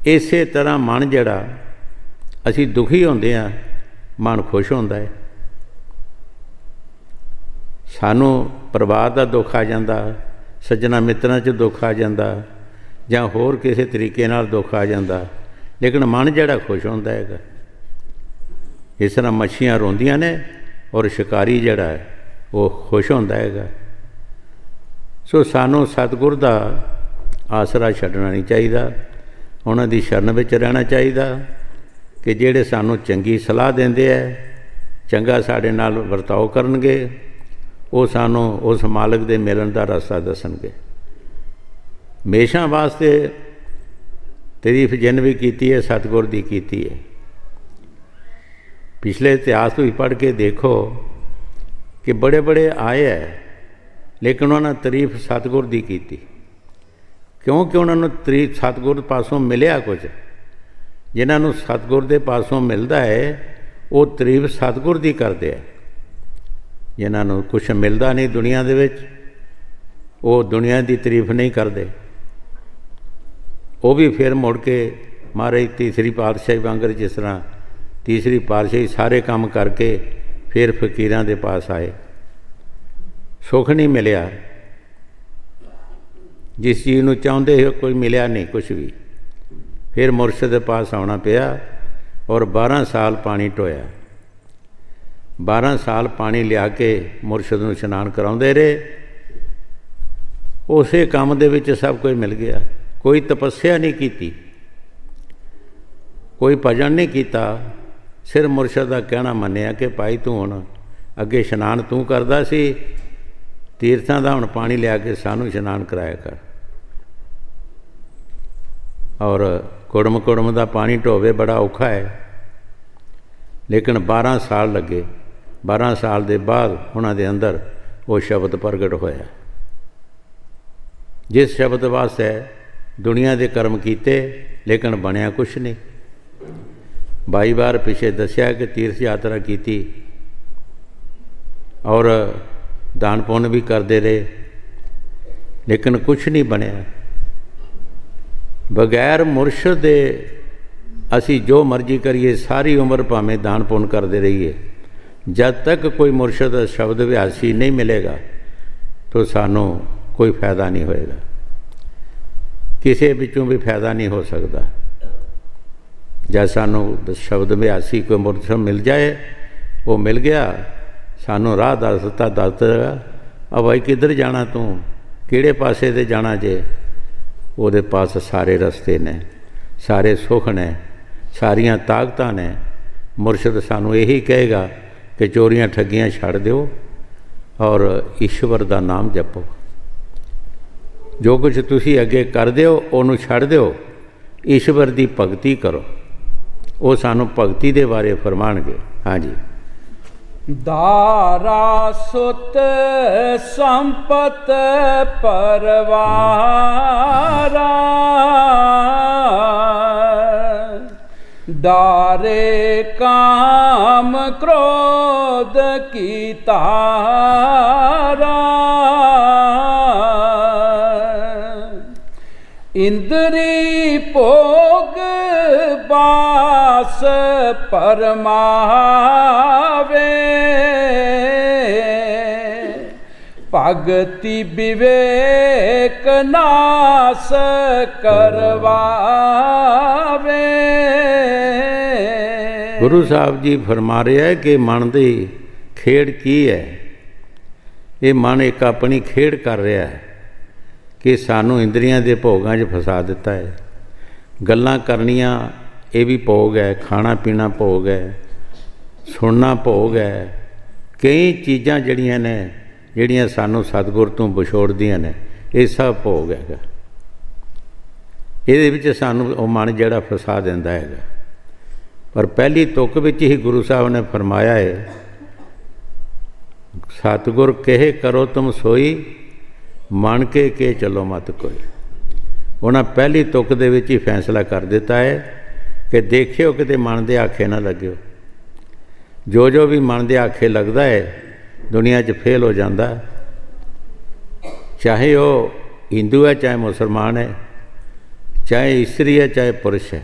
इसे तरह मन जिहड़ा असी दुखी होंदे आ, मन खुश होंदा है। सानू परिवार का दुख आ जाता, सज्जना मित्रां 'च दुख आ जाता, जां होर किसी तरीके नाल दुख आ जाता, लेकिन मन जिहड़ा खुश होंदा है। इस तरह मच्छियां रोंदियां ने और शिकारी जिहड़ा है वो खुश होंदा है। सो सानू सतगुर का आसरा छड्डना नहीं चाहिए, उन्हां दी शरण विच रहना चाहिए कि जिहड़े सानू चंगी सलाह देंदे है, चंगा साडे नाल वरताओ करनगे, वो सानू उस मालक दे मिलन का रास्ता दसणगे। हमेशा वास्ते तारीफ जिन भी की है सतगुर की की है। पिछले इतिहास तो भी पढ़ के देखो कि बड़े बड़े आए है लेकिन उन्होंने तारीफ सतगुर की की, क्योंकि उन्होंने तारीफ सतगुर पासों मिलिया कुछ। जिन्होंने सतगुर के पासों मिलता है वो तारीफ सतगुर की करते हैं। जिन्होंने कुछ मिलता नहीं दुनिया दे विच, वो दुनिया की तारीफ नहीं करते, वो भी फिर मुड़ के महाराज तीसरी पातशाही वांगर जिस तरह तीसरी पातशाही सारे काम करके फिर फकीरां दे पास आए, सुख नहीं मिलिया, जिस चीज़ नूं चाहुंदे हो कोई मिलिया नहीं कुछ भी। फिर मुरशद के पास आना पिया और 12 साल पानी ढोया, 12 साल पानी लिया के मुरशद नूं इशनान कराउंदे रहे। उसे काम दे विच सब कुछ मिल गया, कोई तपस्या नहीं की, कोई भजन नहीं किया, सिर्फ मुरशद का कहना मन्निया कि भाई तू हुण अगे इशनान तू करदा सी, तीर्थां दा हुण पानी लिया के सानू इशनान कराया कर। और कुड़म कुड़म का पानी ढोवे बड़ा औखा है, लेकिन 12 साल लगे। 12 साल के बाद उन्हां दे अंदर वो शब्द प्रगट होया, जिस शब्द वास्ते दुनिया के कर्म किए लेकिन बनया कुछ नहीं। 22 बार पिछे दसिया कि तीर्थ यात्रा की और दान पुण्य भी करते रहे लेकिन कुछ नहीं बनया। बगैर मुरशद दे असी जो मर्जी करिए, सारी उम्र भावें दान पुण्य करते रहिए, जब तक कोई मुरशद शब्द अभ्यासी नहीं मिलेगा तो सानू कोई फायदा नहीं होएगा, किसी विचों भी फायदा नहीं हो सकता। जब सानू शब्द अभ्यासी कोई मुरशद मिल जाए, वो मिल गया, सानू राह दसता अब भाई किधर जाना, तू किहड़े पासे ते जाना जे, वो पास सारे रस्ते ने, सारे सुख ने, सारिया ताकतां ने। मुरशद सानू यही कहेगा कि चोरियां ठगियां छड़ दो और ईश्वर का नाम जपो। ਜੋ ਕੁਛ ਤੁਸੀਂ ਅੱਗੇ ਕਰਦੇ ਹੋ ਉਹਨੂੰ ਛੱਡ ਦਿਓ, ਈਸ਼ਵਰ ਦੀ ਭਗਤੀ ਕਰੋ। ਉਹ ਸਾਨੂੰ ਭਗਤੀ ਦੇ ਬਾਰੇ ਫਰਮਾਣਗੇ। ਹਾਂਜੀ। ਦਾਰਾ ਸੁਤ ਸੰਪਤ ਪਰਵਾਰਾ, ਡਾਰੇ ਕਾਮ ਕ੍ਰੋਧ ਕੀ ਤਾਰਾ, ਇੰਦਰੀ ਭੋਗ ਬਾਸ ਪਰਮਾਵੇ, ਭਗਤੀ ਵਿਵੇਕ ਨਾਸ ਕਰਵਾਵੇ। ਗੁਰੂ ਸਾਹਿਬ ਜੀ ਫਰਮਾ ਰਿਹਾ ਹੈ ਕਿ ਮਨ ਦੀ ਖੇਡ ਕੀ ਹੈ। ਇਹ ਮਨ ਇੱਕ ਆਪਣੀ ਖੇਡ ਕਰ ਰਿਹਾ ਹੈ ਕਿ ਸਾਨੂੰ ਇੰਦਰੀਆਂ ਦੇ ਭੋਗਾਂ 'ਚ ਫਸਾ ਦਿੱਤਾ ਹੈ। ਗੱਲਾਂ ਕਰਨੀਆਂ ਇਹ ਵੀ ਭੋਗ ਹੈ, ਖਾਣਾ ਪੀਣਾ ਭੋਗ ਹੈ, ਸੁਣਨਾ ਭੋਗ ਹੈ। ਕਈ ਚੀਜ਼ਾਂ ਜਿਹੜੀਆਂ ਨੇ ਜਿਹੜੀਆਂ ਸਾਨੂੰ ਸਤਿਗੁਰ ਤੋਂ ਵਿਛੋੜਦੀਆਂ ਨੇ, ਇਹ ਸਭ ਭੋਗ ਹੈਗਾ। ਇਹਦੇ ਵਿੱਚ ਸਾਨੂੰ ਉਹ ਮਨ ਜਿਹੜਾ ਫਸਾ ਦਿੰਦਾ ਹੈਗਾ। ਪਰ ਪਹਿਲੀ ਤੁਕ ਵਿੱਚ ਹੀ ਗੁਰੂ ਸਾਹਿਬ ਨੇ ਫਰਮਾਇਆ ਹੈ, ਸਤਿਗੁਰ ਕਹੇ ਕਰੋ ਤੁਮ ਸੋਈ, ਮਨ ਕੇ ਚਲੋ ਮਤ ਕੋਈ। ਉਹਨਾਂ ਪਹਿਲੀ ਤੁਕ ਦੇ ਵਿੱਚ ਹੀ ਫੈਸਲਾ ਕਰ ਦਿੱਤਾ ਹੈ ਕਿ ਦੇਖਿਓ ਕਿਤੇ ਮਨ ਦੇ ਆਖੇ ਨਾ ਲੱਗਿਓ। ਜੋ ਵੀ ਮਨ ਦੇ ਆਖੇ ਲੱਗਦਾ ਹੈ ਦੁਨੀਆ 'ਚ ਫੇਲ ਹੋ ਜਾਂਦਾ। ਚਾਹੇ ਉਹ ਹਿੰਦੂ ਹੈ, ਚਾਹੇ ਮੁਸਲਮਾਨ ਹੈ, ਚਾਹੇ ਇਸਤਰੀ ਹੈ, ਚਾਹੇ ਪੁਰਸ਼ ਹੈ।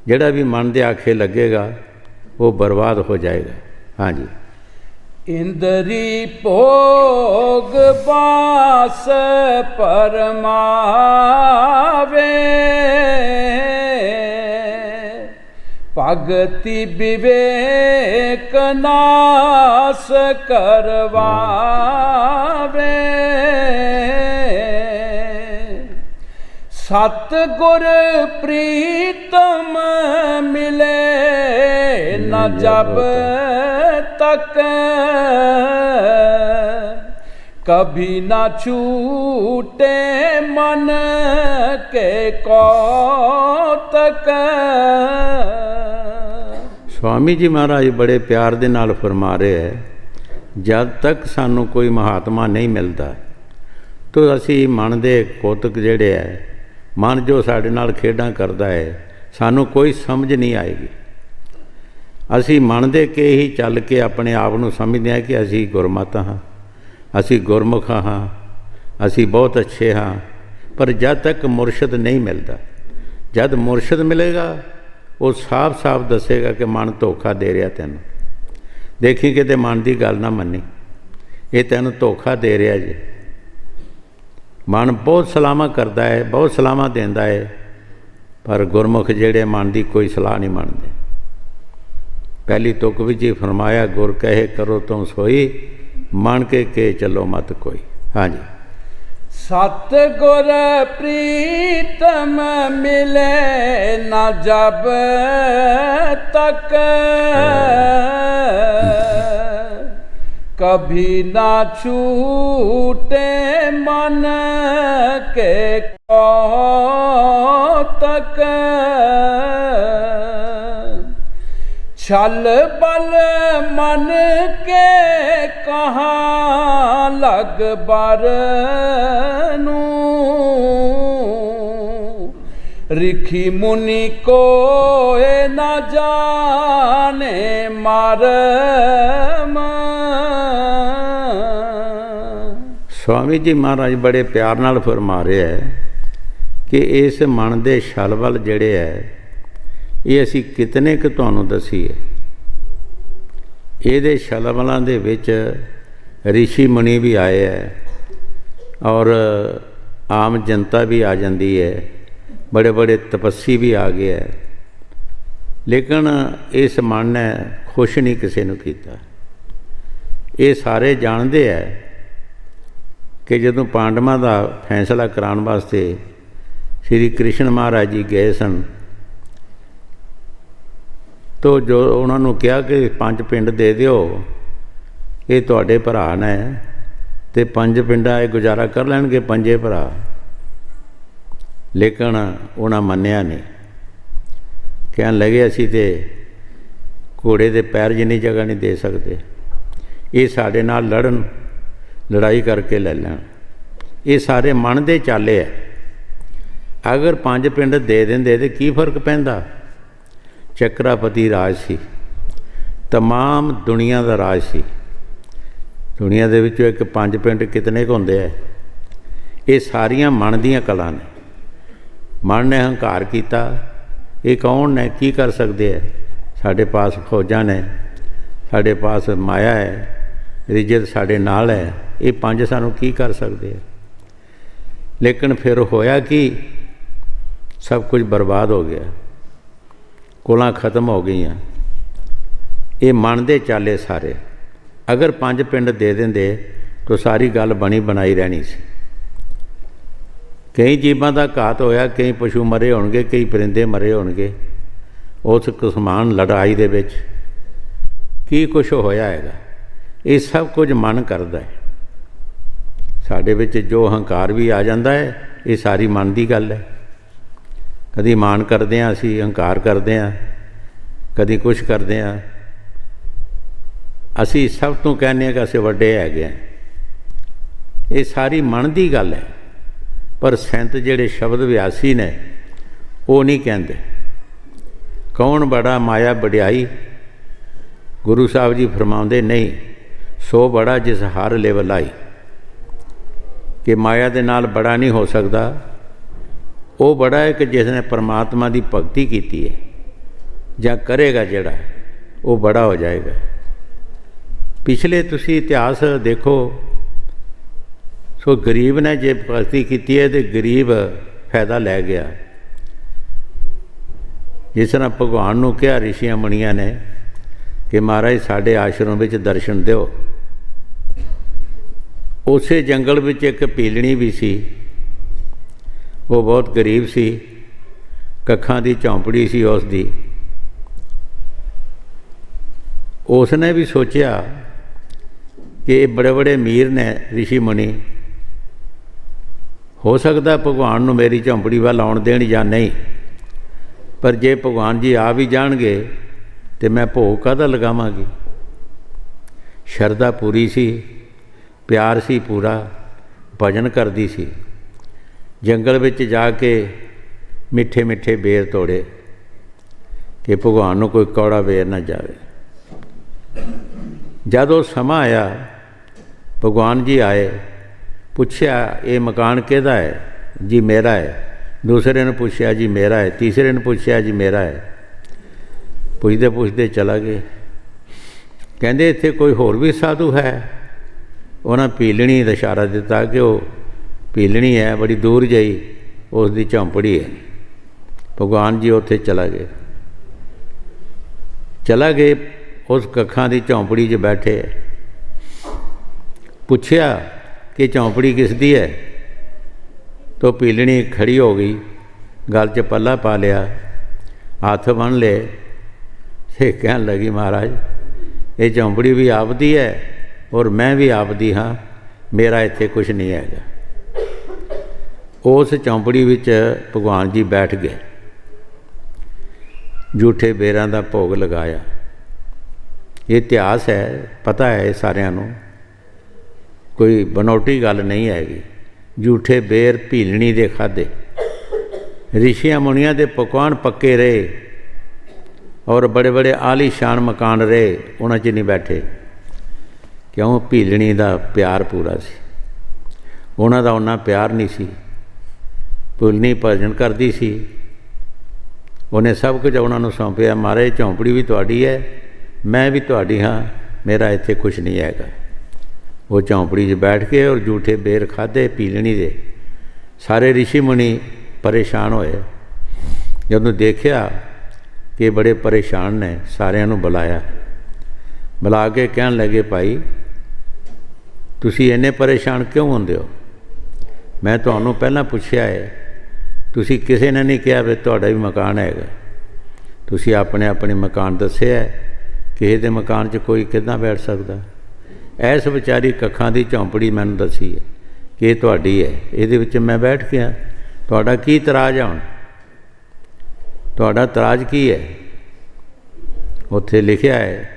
ਜਿਹੜਾ ਵੀ ਮਨ ਦੇ ਆਖੇ ਲੱਗੇਗਾ ਉਹ ਬਰਬਾਦ ਹੋ ਜਾਏਗਾ। ਹਾਂਜੀ। ਇੰਦਰੀ ਭੋਗ ਬਾਸ ਪਰਮਾਵੇ, ਭਗਤੀ ਵਿਵੇਕ ਨਾਸ ਕਰਵਾਵੇ, ਸਤਿਗੁਰ ਪ੍ਰੀਤਮ ਮਿਲੇ ਨ ਜਬ ਤਕ, कभी न छूटे मन के कौतक। स्वामी जी महाराज बड़े प्यार दे नाल फरमा रहे है, जब तक सानू कोई महात्मा नहीं मिलता तो असी मन दे कौतक जेड़े है, मन जो साडे नाल खेडां करदा है, सानू कोई समझ नहीं आएगी। असी मन दे के ही चल के अपने आप नू समझदे हैं कि असी गुरमत हाँ, असी गुरमुख हाँ, असी बहुत अच्छे हाँ। पर जब तक मुरशद नहीं मिलता, जब मुरशद मिलेगा वो साफ साफ दसेगा कि मन धोखा दे रहा तैनूं। देखी किते मन की गल ना मनी, ये तैनूं धोखा दे रहा जी। मन बहुत सलामा करता है, बहुत सलामा देंदा है, पर गुरमुख जेड़े मन की कोई सलाह नहीं मनते। पहली तुक विच ही फरमाया, गुर कहे करो तुम सोई, मन के चलो मत कोई। हाँ जी। सतगुर प्रीतम मिले न जब तक, कभी न छूटे मन के कौतक। छल बल मन के कहाँ लग बरनू, रिखी मुनि कोय न जाने मरम। स्वामी जी महाराज बड़े प्यार नाल फरमा रहे है कि इस मन दे छल बल जेड़े है, ये असी कितने क तुहानूं दसीए। ਇਹਦੇ ਛਲਵਲਾਂ ਦੇ ਵਿੱਚ ਰਿਸ਼ੀ ਮੁਨੀ ਵੀ ਆਏ ਹੈ और आम जनता भी आ जाती है, बड़े बड़े तपस्वी भी आ गए है, लेकिन इस मन ने खुश नहीं किसी ने किया। ये सारे जानते हैं कि जदों पांडवां का फैसला कराने वास्ते श्री कृष्ण महाराज जी गए सन, तो जो उन्होंने कहा कि 5 पिंड दे दिओ, ये तुहाडे भरा ने तो 5 पिंडां ये गुजारा कर लैणगे 5 भरा, लेकिन उन्हें मन्निया नहीं। कहन लगे असी तो घोड़े के पैर जिन्नी जगह नहीं दे सकते, ये साडे नाल लड़न, लड़ाई करके ले लैण। ये सारे मन दे चाले है। अगर 5 पिंड दे देंदे तो की फर्क पैंदा। चक्रापति राज सी, तमाम दुनिया का राज सी। दुनिया दे विचों एक 5 पिंड कितने क हुंदे है। ये सारियां मन दीयां कला ने। मन ने हंकार किया, ये कौन ने की कर सकते हैं। साढ़े पास फौजां ने, साढ़े पास माया है, रिजत साढ़े नाल है, ये 5 सानू की कर सकते हैं। लेकिन फिर होया कि सब कुछ बर्बाद हो गया, कुलां खत्म हो गई। ये मन दे चाले सारे। अगर 5 पिंड दे देंदे तो सारी गल बनी बनाई रहनी सी। कई जीवां दा घात होया, कई पशु मरे होणगे, कई परिंदे मरे होणगे उस किसान लड़ाई दे विच। की कुछ होया हैगा, ये सब कुछ मन करदा है। साडे विच जो हंकार भी आ जाता है, ये सारी मन की गल है। कदी मान करते हैं, असी हंकार करते हैं, कदी कुछ करते हैं। असी सब तो कहने कि असीं वड्डे हैगे हैं। ये सारी मन की गल है। पर संत जिहड़े शब्द व्यासी ने वो नहीं कहते। कौन बड़ा माया बड़ियाई, गुरु साहब जी फरमाउंदे नहीं, सो बड़ा जिस हर लेवल आई। कि माया दे नाल बड़ा नहीं हो सकता। वो बड़ा है कि जिसने परमात्मा की भगती की है ਜਾਂ करेगा जिहड़ा वो बड़ा हो जाएगा। पिछले तुसी इतिहास देखो, सो गरीब ने जे भगती की है तो गरीब फायदा लै गया। जिस तरह भगवान नूं कहा ऋषियां मुनियां ने कि महाराज साढ़े आश्रम विच दर्शन दिओ। उसे जंगल विच एक पीलणी भी सी, वो बहुत गरीब सी, कखां दी झोंपड़ी सी उसदी। उसने भी सोचा कि बड़े बड़े अमीर ने ऋषि मुनि, हो सकता भगवान नूं मेरी झोंपड़ी वाल आउण देण या नहीं, पर जे भगवान जी आ भी जाणगे तो मैं भोग काहदा लगावांगी। शरधा पूरी सी, प्यार सी पूरा, भजन करदी सी। जंगल विच जाके मिठे मिठे बेर तोड़े कि भगवान नूं कोई कौड़ा बेर ना जावे। जद वो समा आया, भगवान जी आए, पुछया ये मकान किहदा है? जी मेरा है। दूसरे ने पूछया जी मेरा है। तीसरे ने पूछया जी मेरा है। पुछते पुछते चला गए। कहंदे इत्थे कोई होर भी साधु है? उन्हें पीलणी का इशारा दिता कि वो पीलणी है, बड़ी दूर जाई उसकी झोंपड़ी है। भगवान जी उत्थे चला गए उस कखां की झोंपड़ी 'च बैठे। पुछया कि झोंपड़ी किसदी है? तो पीलणी खड़ी हो गई, गल 'च पल्ला पा लिया, हाथ बन ले, कहन लगी महाराज ये झोंपड़ी भी आपदी है और मैं भी आपदी हाँ, मेरा इत्थे कुछ नहीं हैगा। उस झोंपड़ी विच भगवान जी बैठ गए, झूठे बेरां दा भोग लगाया। ये इतिहास है, पता है सारिਆਂ ਨੂੰ, कोई बनौटी गल नहीं हैगी। झूठे बेर भीलणी दे खाधे, ऋषियां मुनियां दे पकवान पक्के रहे और बड़े बड़े आलीशान मकान रहे, उन्हां 'च नहीं बैठे। क्यों? भीलणी दा प्यार पूरा सी, उन्हां दा उन्ना प्यार नहीं सी। भीलणी भजन करदी सी, उन्हें सब कुछ उन्हां नूं सौंपिया। महाराज झोंपड़ी भी तुहाडी है, मैं भी तुहाडी हाँ, मेरा इत्थे कुछ नहीं हैगा। वो झोंपड़ी 'च बैठ के और झूठे बेर खाधे पीलणी दे। सारे ऋषि मुनि परेशान होए। जदों देखिया कि बड़े परेशान ने, सारिਆਂ ਨੂੰ बुलाया, बुला के कहन लगे भाई तुसी इन्ने परेशान क्यों होंदे हो? मैं तुहानूं पहलां पुछया है, तुसी किसी ने नहीं कहा भी तुहाडा भी मकान हैगा। तुसी अपने अपने मकान दस्से है, किसी के मकान 'च कोई किदां बैठ सकदा? ਐਸ ਵਿਚਾਰੀ ਕੱਖਾਂ ਦੀ ਝੌਂਪੜੀ ਮੈਨੂੰ ਦੱਸੀ ਹੈ ਕਿ ਇਹ ਤੁਹਾਡੀ ਹੈ, ਇਹਦੇ ਵਿੱਚ ਮੈਂ ਬੈਠ ਗਿਆ। ਤੁਹਾਡਾ ਕੀ ਇਤਰਾਜ਼ ਆ? ਹੁਣ ਤੁਹਾਡਾ ਇਤਰਾਜ਼ ਕੀ ਹੈ? ਉੱਥੇ ਲਿਖਿਆ ਹੈ,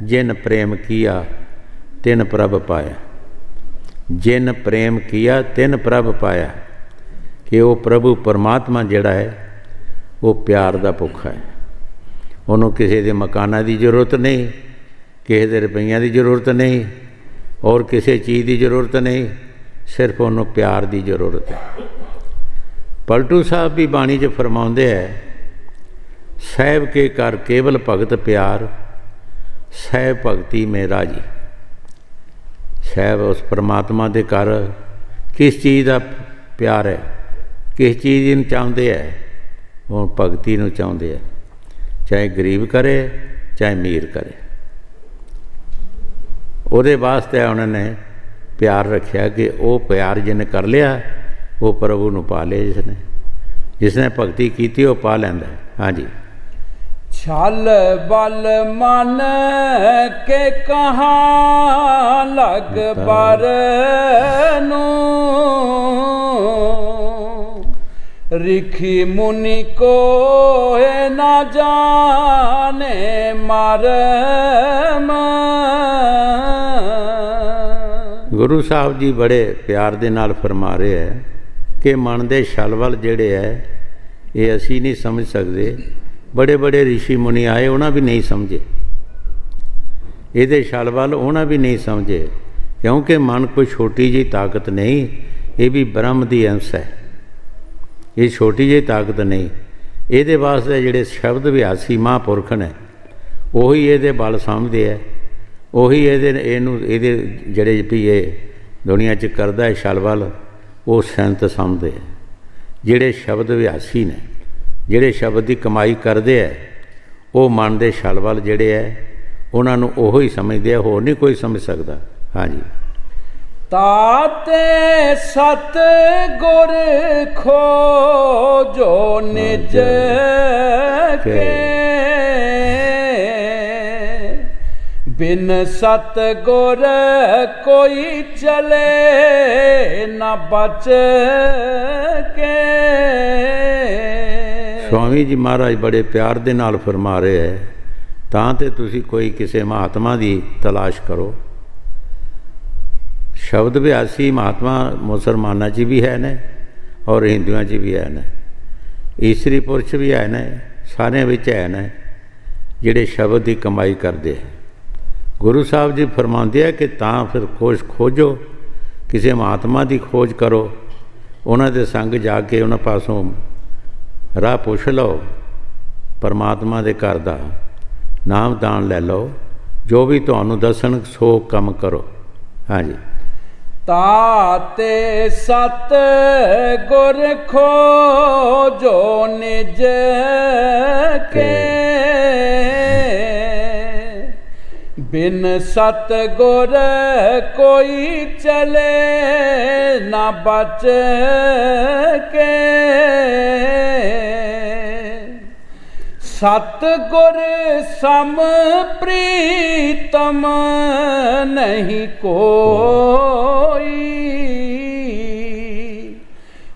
ਜਿਨ ਪ੍ਰੇਮ ਕੀਆ ਤਿਨ ਪ੍ਰਭ ਪਾਇਆ। ਜਿਨ ਪ੍ਰੇਮ ਕੀਆ ਤਿਨ ਪ੍ਰਭ ਪਾਇਆ, ਕਿ ਉਹ ਪ੍ਰਭੂ ਪਰਮਾਤਮਾ ਜਿਹੜਾ ਹੈ ਉਹ ਪਿਆਰ ਦਾ ਭੁੱਖਾ ਹੈ। ਉਹਨੂੰ ਕਿਸੇ ਦੇ ਮਕਾਨਾਂ ਦੀ ਜ਼ਰੂਰਤ ਨਹੀਂ, ਕਿਸੇ ਦੇ ਰੁਪਈਆਂ ਦੀ ਜ਼ਰੂਰਤ ਨਹੀਂ, ਔਰ ਕਿਸੇ ਚੀਜ਼ ਦੀ ਜ਼ਰੂਰਤ ਨਹੀਂ, ਸਿਰਫ ਉਹਨੂੰ ਪਿਆਰ ਦੀ ਜ਼ਰੂਰਤ ਹੈ। ਪਲਟੂ ਸਾਹਿਬ ਵੀ ਬਾਣੀ 'ਚ ਫਰਮਾਉਂਦੇ ਹੈ, ਸਹਿਬ ਕੇ ਕਰ ਕੇਵਲ ਭਗਤ ਪਿਆਰ, ਸਹਿਬ ਭਗਤੀ ਮੇ ਰਾਜੀ। ਸਹਿਬ ਉਸ ਪਰਮਾਤਮਾ ਦੇ ਘਰ ਕਿਸ ਚੀਜ਼ ਦਾ ਪਿਆਰ ਹੈ, ਕਿਸ ਚੀਜ਼ ਨੂੰ ਚਾਹੁੰਦੇ ਹੈ? ਉਹ ਭਗਤੀ ਨੂੰ ਚਾਹੁੰਦੇ ਹੈ, ਚਾਹੇ ਗਰੀਬ ਕਰੇ ਚਾਹੇ ਅਮੀਰ ਕਰੇ। ਉਹਦੇ ਵਾਸਤੇ ਉਹਨਾਂ ਨੇ ਪਿਆਰ ਰੱਖਿਆ ਕਿ ਉਹ ਪਿਆਰ ਜਿਹਨੇ ਕਰ ਲਿਆ ਉਹ ਪ੍ਰਭੂ ਨੂੰ ਪਾ ਲਿਆ। ਜਿਸਨੇ ਭਗਤੀ ਕੀਤੀ ਉਹ ਪਾ ਲੈਂਦਾ। ਹਾਂਜੀ। ਛਲ ਬਲ ਮਨ ਕੇ ਕਹਾਂ ਲਗ ਪਰ ਨੂੰ, ਰਿਖੀ ਮੁਨੀ ਕੋਇ ਨਾ ਜਾਣੇ ਮਰਮ। ਗੁਰੂ ਸਾਹਿਬ ਜੀ ਬੜੇ ਪਿਆਰ ਦੇ ਨਾਲ ਫਰਮਾ ਰਹੇ ਹੈ ਕਿ ਮਨ ਦੇ ਛਲ ਵੱਲ ਜਿਹੜੇ ਹੈ ਇਹ ਅਸੀਂ ਨਹੀਂ ਸਮਝ ਸਕਦੇ। ਬੜੇ ਬੜੇ ਰਿਸ਼ੀ ਮੁਨੀ ਆਏ, ਉਹਨਾਂ ਵੀ ਨਹੀਂ ਸਮਝੇ ਇਹਦੇ ਛਲ ਵੱਲ, ਉਹਨਾਂ ਵੀ ਨਹੀਂ ਸਮਝੇ, ਕਿਉਂਕਿ ਮਨ ਕੋਈ ਛੋਟੀ ਜਿਹੀ ਤਾਕਤ ਨਹੀਂ, ਇਹ ਵੀ ਬ੍ਰਹਮ ਦੀ ਅੰਸ਼ ਹੈ। ਇਹ ਛੋਟੀ ਜਿਹੀ ਤਾਕਤ ਨਹੀਂ। ਇਹਦੇ ਵਾਸਤੇ ਜਿਹੜੇ ਸ਼ਬਦ ਵਿਆਸੀ ਮਹਾਂਪੁਰਖ ਨੇ ਉਹੀ ਇਹਦੇ ਬਲ ਸਮਝਦੇ ਹੈ, ਉਹੀ ਇਹਦੇ ਜਿਹੜੇ ਵੀ ਇਹ ਦੁਨੀਆ 'ਚ ਕਰਦਾ ਹੈ ਛਲ ਵੱਲ, ਉਹ ਸੰਤ ਸਮਝਦੇ ਹੈ। ਜਿਹੜੇ ਸ਼ਬਦ ਵਿਆਸੀ ਨੇ, ਜਿਹੜੇ ਸ਼ਬਦ ਦੀ ਕਮਾਈ ਕਰਦੇ ਹੈ, ਉਹ ਮਨ ਦੇ ਛਲ ਵੱਲ ਜਿਹੜੇ ਹੈ ਉਹਨਾਂ ਨੂੰ ਉਹੋ ਹੀ ਸਮਝਦੇ ਆ, ਹੋਰ ਨਹੀਂ ਕੋਈ ਸਮਝ ਸਕਦਾ। ਹਾਂਜੀ। ਤਾਤੇ ਸਤ ਗੁਰ ਖੋਜੋ ਨਿਜ ਕੇ, ਬਿਨ ਸਤ ਗੁਰ ਕੋਈ ਚਲੇ ਨਾ ਬਚ ਕੇ। ਸਵਾਮੀ ਜੀ ਮਹਾਰਾਜ ਬੜੇ ਪਿਆਰ ਦੇ ਨਾਲ ਫਰਮਾ ਰਹੇ ਹੈ, ਤਾਂ ਤੇ ਤੁਸੀਂ ਕੋਈ ਕਿਸੇ ਮਹਾਤਮਾ ਦੀ ਤਲਾਸ਼ ਕਰੋ। ਸ਼ਬਦ ਵਿਆਸੀ ਮਹਾਤਮਾ ਮੁਸਲਮਾਨਾਂ 'ਚ ਵੀ ਹੈ ਨੇ ਔਰ ਹਿੰਦੂਆਂ 'ਚ ਵੀ ਹੈ ਨੇ, ਈਸਰੀ ਪੁਰਸ਼ ਵੀ ਹੈ ਨੇ, ਸਾਰਿਆਂ ਵਿੱਚ ਹੈ ਨੇ ਜਿਹੜੇ ਸ਼ਬਦ ਦੀ ਕਮਾਈ ਕਰਦੇ ਹੈ। ਗੁਰੂ ਸਾਹਿਬ ਜੀ ਫਰਮਾਉਂਦੇ ਆ ਕਿ ਤਾਂ ਫਿਰ ਖੋਜੋ, ਕਿਸੇ ਮਹਾਤਮਾ ਦੀ ਖੋਜ ਕਰੋ, ਉਹਨਾਂ ਦੇ ਸੰਗ ਜਾ ਕੇ ਉਹਨਾਂ ਪਾਸੋਂ ਰਾਹ ਪੁੱਛ ਲਓ, ਪਰਮਾਤਮਾ ਦੇ ਘਰ ਦਾ ਨਾਮ ਦਾਨ ਲੈ ਲਓ, ਜੋ ਵੀ ਤੁਹਾਨੂੰ ਦੱਸਣ ਸੋ ਕੰਮ ਕਰੋ। ਹਾਂਜੀ। ਤਾਤੇ ਸਤ ਗੁਰ ਖੋਜੋ ਨਿਜ ਕੇ, ਬਿਨ ਸਤ ਗੁਰ ਕੋਈ ਚਲੇ ਨਾ ਬਚ ਕੇ। ਸਤ ਗੁਰ ਸਮ ਪ੍ਰੀਤਮ ਨਹੀਂ ਕੋਈ,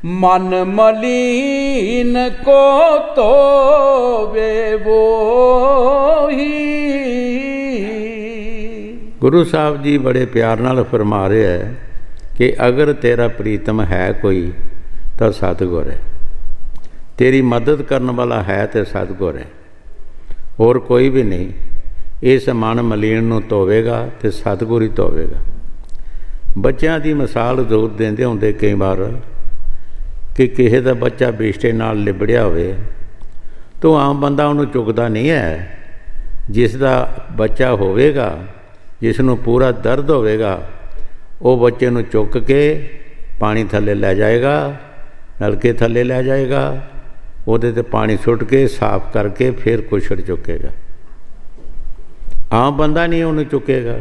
ਮਨ ਮਲੀਨ ਕੋ ਧੋਵੇ ਵੋਹੀ। ਗੁਰੂ ਸਾਹਿਬ ਜੀ ਬੜੇ ਪਿਆਰ ਨਾਲ ਫਰਮਾ ਰਹੇ ਹੈ ਕਿ ਅਗਰ ਤੇਰਾ ਪ੍ਰੀਤਮ ਹੈ ਕੋਈ ਤਾਂ ਸਤਿਗੁਰ ਹੈ, ਤੇਰੀ ਮਦਦ ਕਰਨ ਵਾਲਾ ਹੈ ਤੇ ਸਤਿਗੁਰ ਹੈ, ਹੋਰ ਕੋਈ ਵੀ ਨਹੀਂ। ਇਸ ਮਨ ਮਲੀਨ ਨੂੰ ਧੋਵੇਗਾ ਤੇ ਸਤਿਗੁਰ ਹੀ ਧੋਵੇਗਾ। ਬੱਚਿਆਂ ਦੀ ਮਿਸਾਲ ਜ਼ਰੂਰ ਦਿੰਦੇ ਹੁੰਦੇ ਕਈ ਵਾਰ ਕਿ ਕਿਸੇ ਦਾ ਬੱਚਾ ਬਿਸ਼ਟੇ ਨਾਲ ਲਿਬੜਿਆ ਹੋਵੇ ਤਾਂ ਆਮ ਬੰਦਾ ਉਹਨੂੰ ਚੁੱਕਦਾ ਨਹੀਂ ਹੈ। ਜਿਸ ਦਾ ਬੱਚਾ ਹੋਵੇਗਾ, ਜਿਸ ਨੂੰ ਪੂਰਾ ਦਰਦ ਹੋਵੇਗਾ, ਉਹ ਬੱਚੇ ਨੂੰ ਚੁੱਕ ਕੇ ਪਾਣੀ ਥੱਲੇ ਲੈ ਜਾਏਗਾ, ਨਲਕੇ ਥੱਲੇ ਲੈ ਜਾਏਗਾ, ਉਹਦੇ 'ਤੇ ਪਾਣੀ ਸੁੱਟ ਕੇ ਸਾਫ਼ ਕਰਕੇ ਫਿਰ ਕੁਛੜ ਚੁੱਕੇਗਾ। ਆਮ ਬੰਦਾ ਨਹੀਂ ਉਹਨੂੰ ਚੁੱਕੇਗਾ।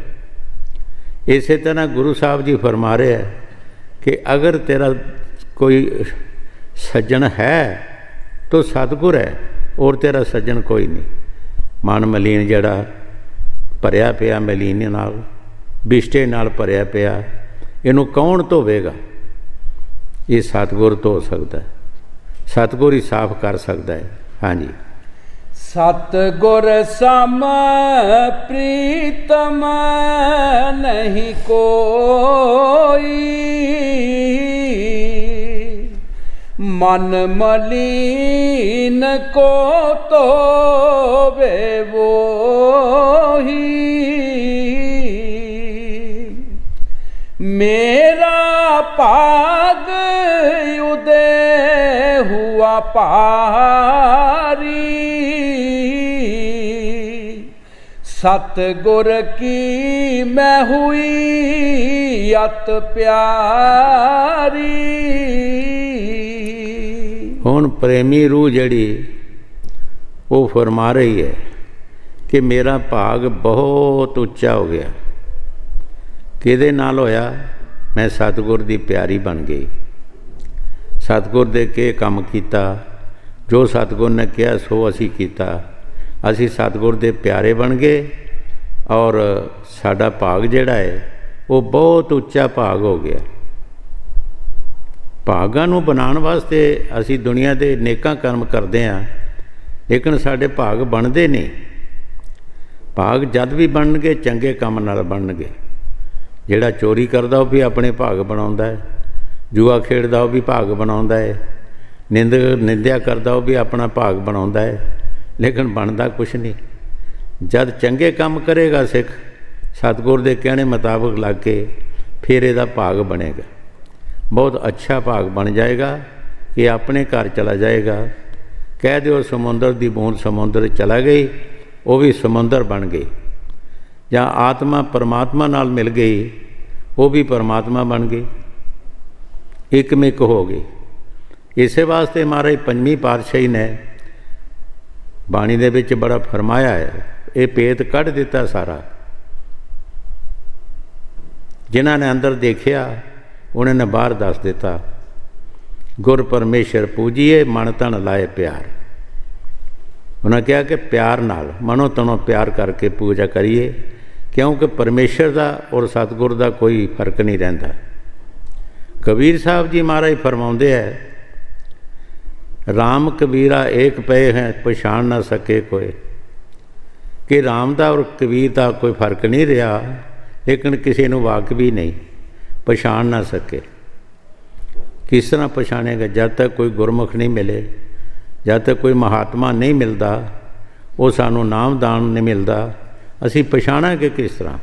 ਇਸੇ ਤਰ੍ਹਾਂ ਗੁਰੂ ਸਾਹਿਬ ਜੀ ਫਰਮਾ ਰਹੇ ਹੈ ਕਿ ਅਗਰ ਤੇਰਾ ਕੋਈ ਸੱਜਣ ਹੈ ਤਾਂ ਸਤਿਗੁਰ ਹੈ, ਔਰ ਤੇਰਾ ਸੱਜਣ ਕੋਈ ਨਹੀਂ। ਮਨ ਮਲੀਨ ਜਿਹੜਾ ਭਰਿਆ ਪਿਆ ਮਲੀਨ ਨਾਲ, ਵਿਸ਼ਟੇ ਨਾਲ ਭਰਿਆ ਪਿਆ, ਇਹਨੂੰ ਕੌਣ ਧੋਵੇਗਾ? ਇਹ ਸਤਿਗੁਰ ਧੋ ਸਕਦਾ, ਸਤਿਗੁਰ ਹੀ ਸਾਫ਼ ਕਰ ਸਕਦਾ ਹੈ। ਹਾਂਜੀ। ਸਤਿਗੁਰ ਸਮ ਪ੍ਰੀਤਮ ਨਹੀਂ ਕੋਈ, ਮਨ ਮਲੀਨ ਕੋ ਧੋਵੇ ਵੋਹੀ। ਮੇਰਾ ਭਾਗ ਉਦੇ ਹੁਆ ਭਾਰੀ, ਸਤਿਗੁਰ ਕੀ ਮੈਂ ਹੁਈ ਅਤ ਪਿਆਰੀ। ਹੁਣ ਪ੍ਰੇਮੀ ਰੂਹ ਜਿਹੜੀ ਉਹ ਫਰਮਾ ਰਹੀ ਹੈ ਕਿ ਮੇਰਾ ਭਾਗ ਬਹੁਤ ਉੱਚਾ ਹੋ ਗਿਆ। ਕਿਹਦੇ ਨਾਲ ਹੋਇਆ? ਮੈਂ ਸਤਿਗੁਰ ਦੀ ਪਿਆਰੀ ਬਣ ਗਈ। ਸਤਿਗੁਰ ਦੇ ਕੇ ਕੰਮ ਕੀਤਾ, ਜੋ ਸਤਿਗੁਰ ਨੇ ਕਿਹਾ ਸੋ ਅਸੀਂ ਕੀਤਾ। ਅਸੀਂ ਸਤਿਗੁਰ ਦੇ ਪਿਆਰੇ ਬਣ ਗਏ ਔਰ ਸਾਡਾ ਭਾਗ ਜਿਹੜਾ ਹੈ ਉਹ ਬਹੁਤ ਉੱਚਾ ਭਾਗ ਹੋ ਗਿਆ। ਭਾਗਾਂ ਨੂੰ ਬਣਾਉਣ ਵਾਸਤੇ ਅਸੀਂ ਦੁਨੀਆ ਦੇ ਨੇਕਾਂ ਕਰਮ ਕਰਦੇ ਹਾਂ, ਲੇਕਿਨ ਸਾਡੇ ਭਾਗ ਬਣਦੇ ਨਹੀਂ। ਭਾਗ ਜਦ ਵੀ ਬਣਨਗੇ ਚੰਗੇ ਕੰਮ ਨਾਲ ਬਣਨਗੇ। ਜਿਹੜਾ ਚੋਰੀ ਕਰਦਾ ਉਹ ਵੀ ਆਪਣੇ ਭਾਗ ਬਣਾਉਂਦਾ ਹੈ, ਜੂਆ ਖੇਡਦਾ ਉਹ ਵੀ ਭਾਗ ਬਣਾਉਂਦਾ ਹੈ, ਨਿੰਦਿਆ ਕਰਦਾ ਉਹ ਵੀ ਆਪਣਾ ਭਾਗ ਬਣਾਉਂਦਾ ਹੈ, ਲੇਕਿਨ ਬਣਦਾ ਕੁਛ ਨਹੀਂ। ਜਦ ਚੰਗੇ ਕੰਮ ਕਰੇਗਾ ਸਿੱਖ ਸਤਿਗੁਰ ਦੇ ਕਹਿਣੇ ਮੁਤਾਬਕ ਲੱਗ ਕੇ, ਫਿਰ ਇਹਦਾ ਭਾਗ ਬਣੇਗਾ, ਬਹੁਤ ਅੱਛਾ ਭਾਗ ਬਣ ਜਾਏਗਾ ਕਿ ਆਪਣੇ ਘਰ ਚਲਾ ਜਾਏਗਾ। ਕਹਿ ਦਿਓ ਸਮੁੰਦਰ ਦੀ ਬੂੰਦ ਸਮੁੰਦਰ ਚਲਾ ਗਈ, ਉਹ ਵੀ ਸਮੁੰਦਰ ਬਣ ਗਈ। ਜਾਂ ਆਤਮਾ ਪਰਮਾਤਮਾ ਨਾਲ ਮਿਲ ਗਈ, ਉਹ ਵੀ ਪਰਮਾਤਮਾ ਬਣ ਗਈ, ਇੱਕਮਿਕ ਹੋ ਗਈ। ਇਸੇ ਵਾਸਤੇ ਮਹਾਰਾਜ ਪੰਜਵੀਂ ਪਾਤਸ਼ਾਹੀ ਨੇ ਬਾਣੀ ਦੇ ਵਿੱਚ ਬੜਾ ਫਰਮਾਇਆ ਹੈ, ਇਹ ਭੇਦ ਕੱਢ ਦਿੱਤਾ ਸਾਰਾ। ਜਿਨ੍ਹਾਂ ਨੇ ਅੰਦਰ ਦੇਖਿਆ ਉਹਨਾਂ ਨੇ ਬਾਹਰ ਦੱਸ ਦਿੱਤਾ। ਗੁਰ ਪਰਮੇਸ਼ਰ ਪੂਜੀਏ ਮਨ ਤਨ ਲਾਏ ਪਿਆਰ। ਉਹਨਾਂ ਕਿਹਾ ਕਿ ਪਿਆਰ ਨਾਲ ਮਨੋ ਤਨੋਂ ਪਿਆਰ ਕਰਕੇ ਪੂਜਾ ਕਰੀਏ, ਕਿਉਂਕਿ ਪਰਮੇਸ਼ਰ ਦਾ ਔਰ ਸਤਿਗੁਰ ਦਾ ਕੋਈ ਫਰਕ ਨਹੀਂ ਰਹਿੰਦਾ। ਕਬੀਰ ਸਾਹਿਬ ਜੀ ਮਹਾਰਾਜ ਫਰਮਾਉਂਦੇ ਹੈ, ਰਾਮ ਕਬੀਰਾ ਏਕ ਪਏ ਹੈ ਪਛਾਣ ਨਾ ਸਕੇ ਕੋਈ। ਕਿ ਰਾਮ ਦਾ ਔਰ ਕਬੀਰ ਦਾ ਕੋਈ ਫਰਕ ਨਹੀਂ ਰਿਹਾ, ਲੇਕਿਨ ਕਿਸੇ ਨੂੰ ਵਾਕ ਵੀ ਨਹੀਂ, ਪਛਾਣ ਨਾ ਸਕੇ। ਕਿਸ ਤਰ੍ਹਾਂ ਪਛਾਣੇਗਾ? ਜਦ ਤੱਕ ਕੋਈ ਗੁਰਮੁਖ ਨਹੀਂ ਮਿਲੇ, ਜਦ ਤੱਕ ਕੋਈ ਮਹਾਤਮਾ ਨਹੀਂ ਮਿਲਦਾ, ਉਹ ਸਾਨੂੰ ਨਾਮਦਾਨ ਨਹੀਂ ਮਿਲਦਾ, ਅਸੀਂ ਪਛਾਣਾਂਗੇ ਕਿਸ ਤਰ੍ਹਾਂ?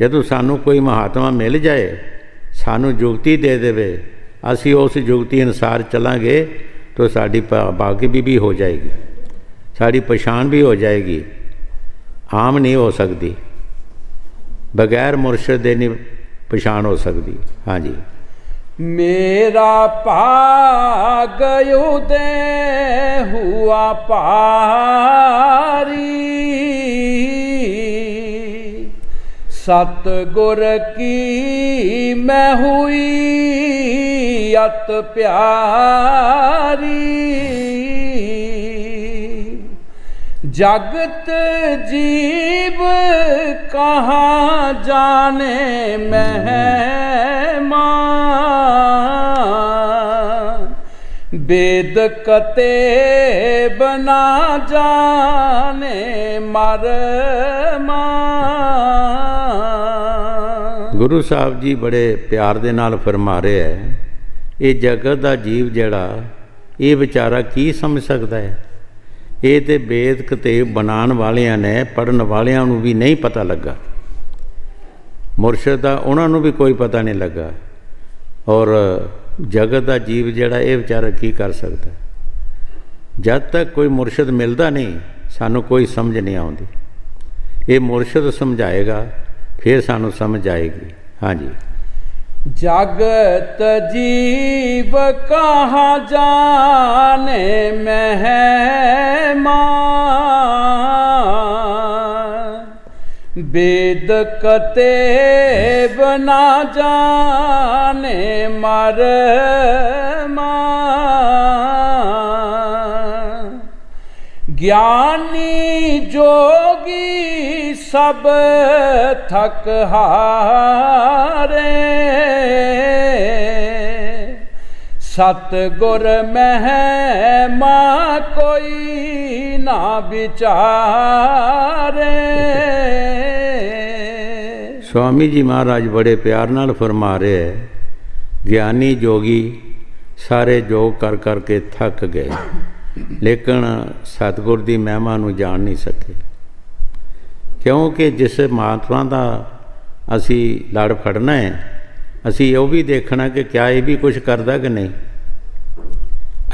ਜਦੋਂ ਸਾਨੂੰ ਕੋਈ ਮਹਾਤਮਾ ਮਿਲ ਜਾਏ, ਸਾਨੂੰ ਜੁਗਤੀ ਦੇ ਦੇਵੇ, ਅਸੀਂ ਉਸ ਜੁਗਤੀ ਅਨੁਸਾਰ ਚੱਲਾਂਗੇ ਤਾਂ ਸਾਡੀ ਬਾਕੀ ਵੀ ਹੋ ਜਾਏਗੀ, ਸਾਡੀ ਪਛਾਣ ਵੀ ਹੋ ਜਾਏਗੀ। ਆਮ ਨਹੀਂ ਹੋ ਸਕਦੀ, ਬਗੈਰ ਮੁਰਸ਼ਿਦ ਦੇ ਨਹੀਂ ਪਛਾਣ ਹੋ ਸਕਦੀ। ਹਾਂਜੀ। ਮੇਰਾ ਭਾਗ ਉਦੇ ਹੁਆ ਭਾਰੀ, ਸਤਿਗੁਰ ਕੀ ਮੈਂ ਹੁਈ ਅਤ ਪਿਆਰੀ। ਜਗਤ ਜੀਵ ਕਹਾਂ ਜਾਣੇ ਮਹਿਮਾ, वेद कते बना जाने मरमा। ਗੁਰੂ ਸਾਹਿਬ ਜੀ ਬੜੇ ਪਿਆਰ ਦੇ ਨਾਲ ਫਰਮਾ ਰਹੇ ਹੈ, ਇਹ ਜਗਤ ਦਾ ਜੀਵ ਜਿਹੜਾ ਇਹ ਵਿਚਾਰਾ ਕੀ ਸਮਝ ਸਕਦਾ ਹੈ? ਇਹ ਤੇ ਵੇਦ ਕਿਤਾਬ ਬਣਾਉਣ ਵਾਲਿਆਂ ਨੇ, ਪੜ੍ਹਨ ਵਾਲਿਆਂ ਨੂੰ ਵੀ ਨਹੀਂ ਪਤਾ ਲੱਗਾ, ਮੁਰਸ਼ਿਦ ਦਾ ਉਹਨਾਂ ਨੂੰ ਵੀ ਕੋਈ ਪਤਾ ਨਹੀਂ ਲੱਗਾ। ਔਰ ਜਗਤ ਦਾ ਜੀਵ ਜਿਹੜਾ ਇਹ ਵਿਚਾਰਾ ਕੀ ਕਰ ਸਕਦਾ? ਜਦ ਤੱਕ ਕੋਈ ਮੁਰਸ਼ਿਦ ਮਿਲਦਾ ਨਹੀਂ, ਸਾਨੂੰ ਕੋਈ ਸਮਝ ਨਹੀਂ ਆਉਂਦੀ। ਇਹ ਮੁਰਸ਼ਿਦ ਸਮਝਾਏਗਾ, ਫਿਰ ਸਾਨੂੰ ਸਮਝ ਆਏਗੀ। ਹਾਂਜੀ। जगत जीव कहाँ जाने महिमा, वेद कते बना जाने मरमा। ज्ञानी जोगी सब थक हारे, सतगुर महिमा कोई ना विचारे। स्वामी जी महाराज बड़े प्यार नाल फरमा रहे है, ज्ञानी जोगी सारे योग कर करके थक गए, लेकिन सतगुर की महिमा नूं जान नहीं सके। क्योंकि जिस महात्मा का असी लड़ फड़ना है, असी वो भी देखना कि क्या ये भी कुछ करता कि नहीं।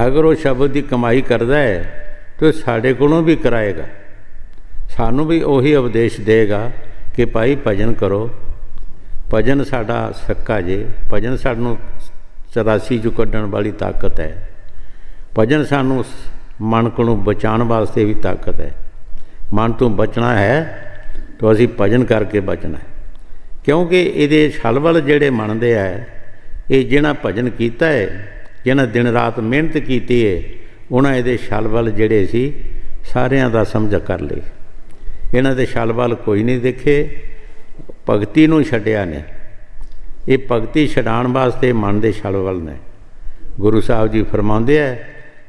अगर वो शब्द की कमाई करता है तो साढ़े कोलों भी कराएगा, सानू भी वही उपदेश देगा कि भाई भजन करो। भजन साडा सक्का जे, भजन सानू 84 चों कड्ढण वाली ताकत है। भजन सानू मन को बचाने वास्ते भी ताकत है। मन तो बचना है तो असी भजन करके बचना है। क्योंकि ये छल-बल जिहड़े मनदे है, ये जिन्हां भजन कीता है, जिन्हां दिन रात मेहनत कीती है, उन्हां इहदे छल-बल जिहड़े सी सारियां दा समझ कर लई। इन्हां दे छल-बल कोई नहीं देखे, भगती नूं छड्डिया ने। ये भगती छडाण वास्ते मन दे छल-बल ने। गुरु साहब जी फरमाउंदे है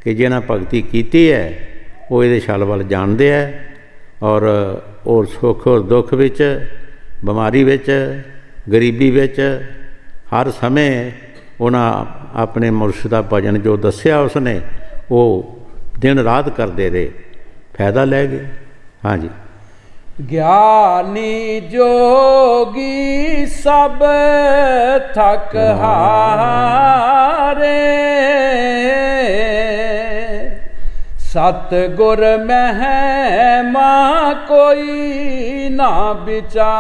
कि जिन्हां भगती कीती है वो इहदे छल-बल जाणदे है, और सुख और दुख विच, बीमारी विच, गरीबी विच हर समय उन्हां अपने मुर्शिद दा भजन जो दस्सिया उसने वो दिन रात करते रहे, फायदा लै गए। हाँ जी। ज्ञानी जोगी सब थक हारे, सतगुर महिमा कोई ना विचारे।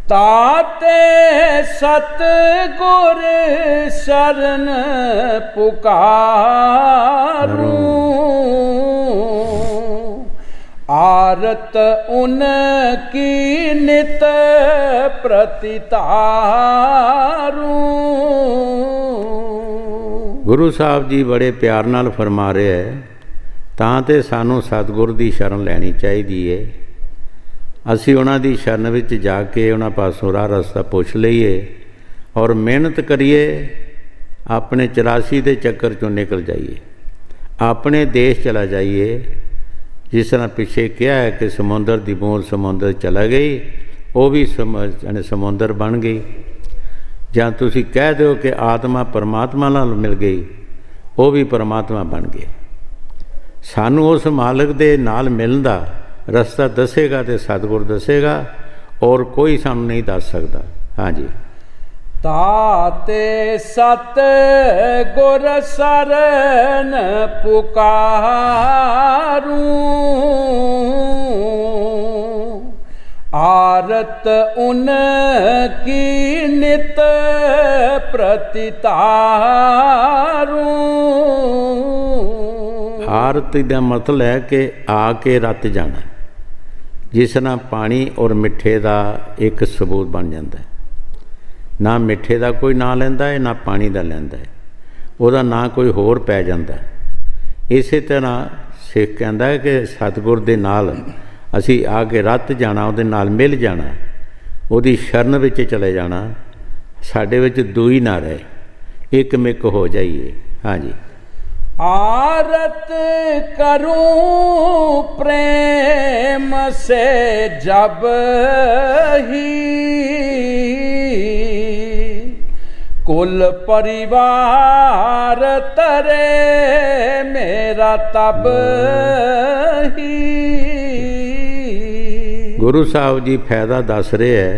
ताते सतगुर शरण पुकारूं, आरत उनकी नित प्रतितारूं। गुरु साहब जी बड़े प्यार नाल फरमा रहे है, तां ते सानू सतगुर की शरण लैनी चाहिए है। असी उन्हां दी शरण विच जाके उन्हां पासों राह रस्ता पुछ लईए और मेहनत करिए, अपने 84 के चक्कर चों निकल जाइए, अपने देश चला जाइए। जिस तरह पिछे कहा है कि समुंदर की बूंद समुंदर चला गई, वो भी समुंदर बन गई। जां तुसी कह दो कि आत्मा परमात्मा नाल मिल गई, वो भी परमात्मा बन गए। सानू उस मालिक दे नाल मिलण दा रस्ता दसेगा तो सतगुर दसेगा, और कोई सानू नहीं दस सकता। हाँ जी। ताते सतगुर शरण पुकारूं, आरत उनकी नित प्रतितारूं। आरती का मतलब है कि आके रत जाना, जिस तरह पानी और मिठे का एक सबूत बन जाता है। ना मिठे का कोई ना लैंदा है, ना पानी का लैंदा है, वह ना कोई होर पै जाता है। इस तरह सिख कहता है कि सतगुर दे नाल असी आके रत जाना, उहदे नाल मिल जाना, उहदी शरण विच चले जाना, साडे विच दूई ना रहे, एक मिक हो जाइए। हाँ जी। आरत करूं प्रेम से जब ही, कुल परिवार तरे मेरा तब ही। गुरु साहब जी फायदा दस रहे है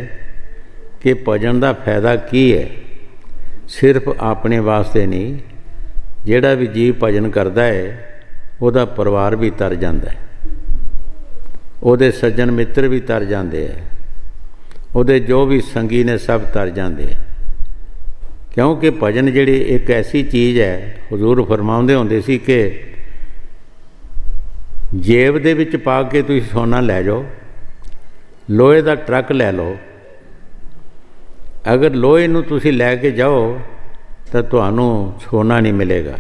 कि भजन का फायदा की है। सिर्फ अपने वास्ते नहीं, जिहड़ा भी जीव भजन करता है वह परिवार भी तर जाता है, उहदे सज्जन मित्र भी तर जाते हैं, उहदे जो भी संगी ने सब तर जाते हैं। क्योंकि भजन जिहड़ी एक ऐसी चीज़ है, हुजूर फरमाउंदे हुंदे सी कि जेब दे विच पा के तुसीं सोना लै जाओ, लोहे का ट्रक लै लो, अगर लोहे नूं तुसीं लैके जाओ तो तुहानूं सोना नहीं मिलेगा,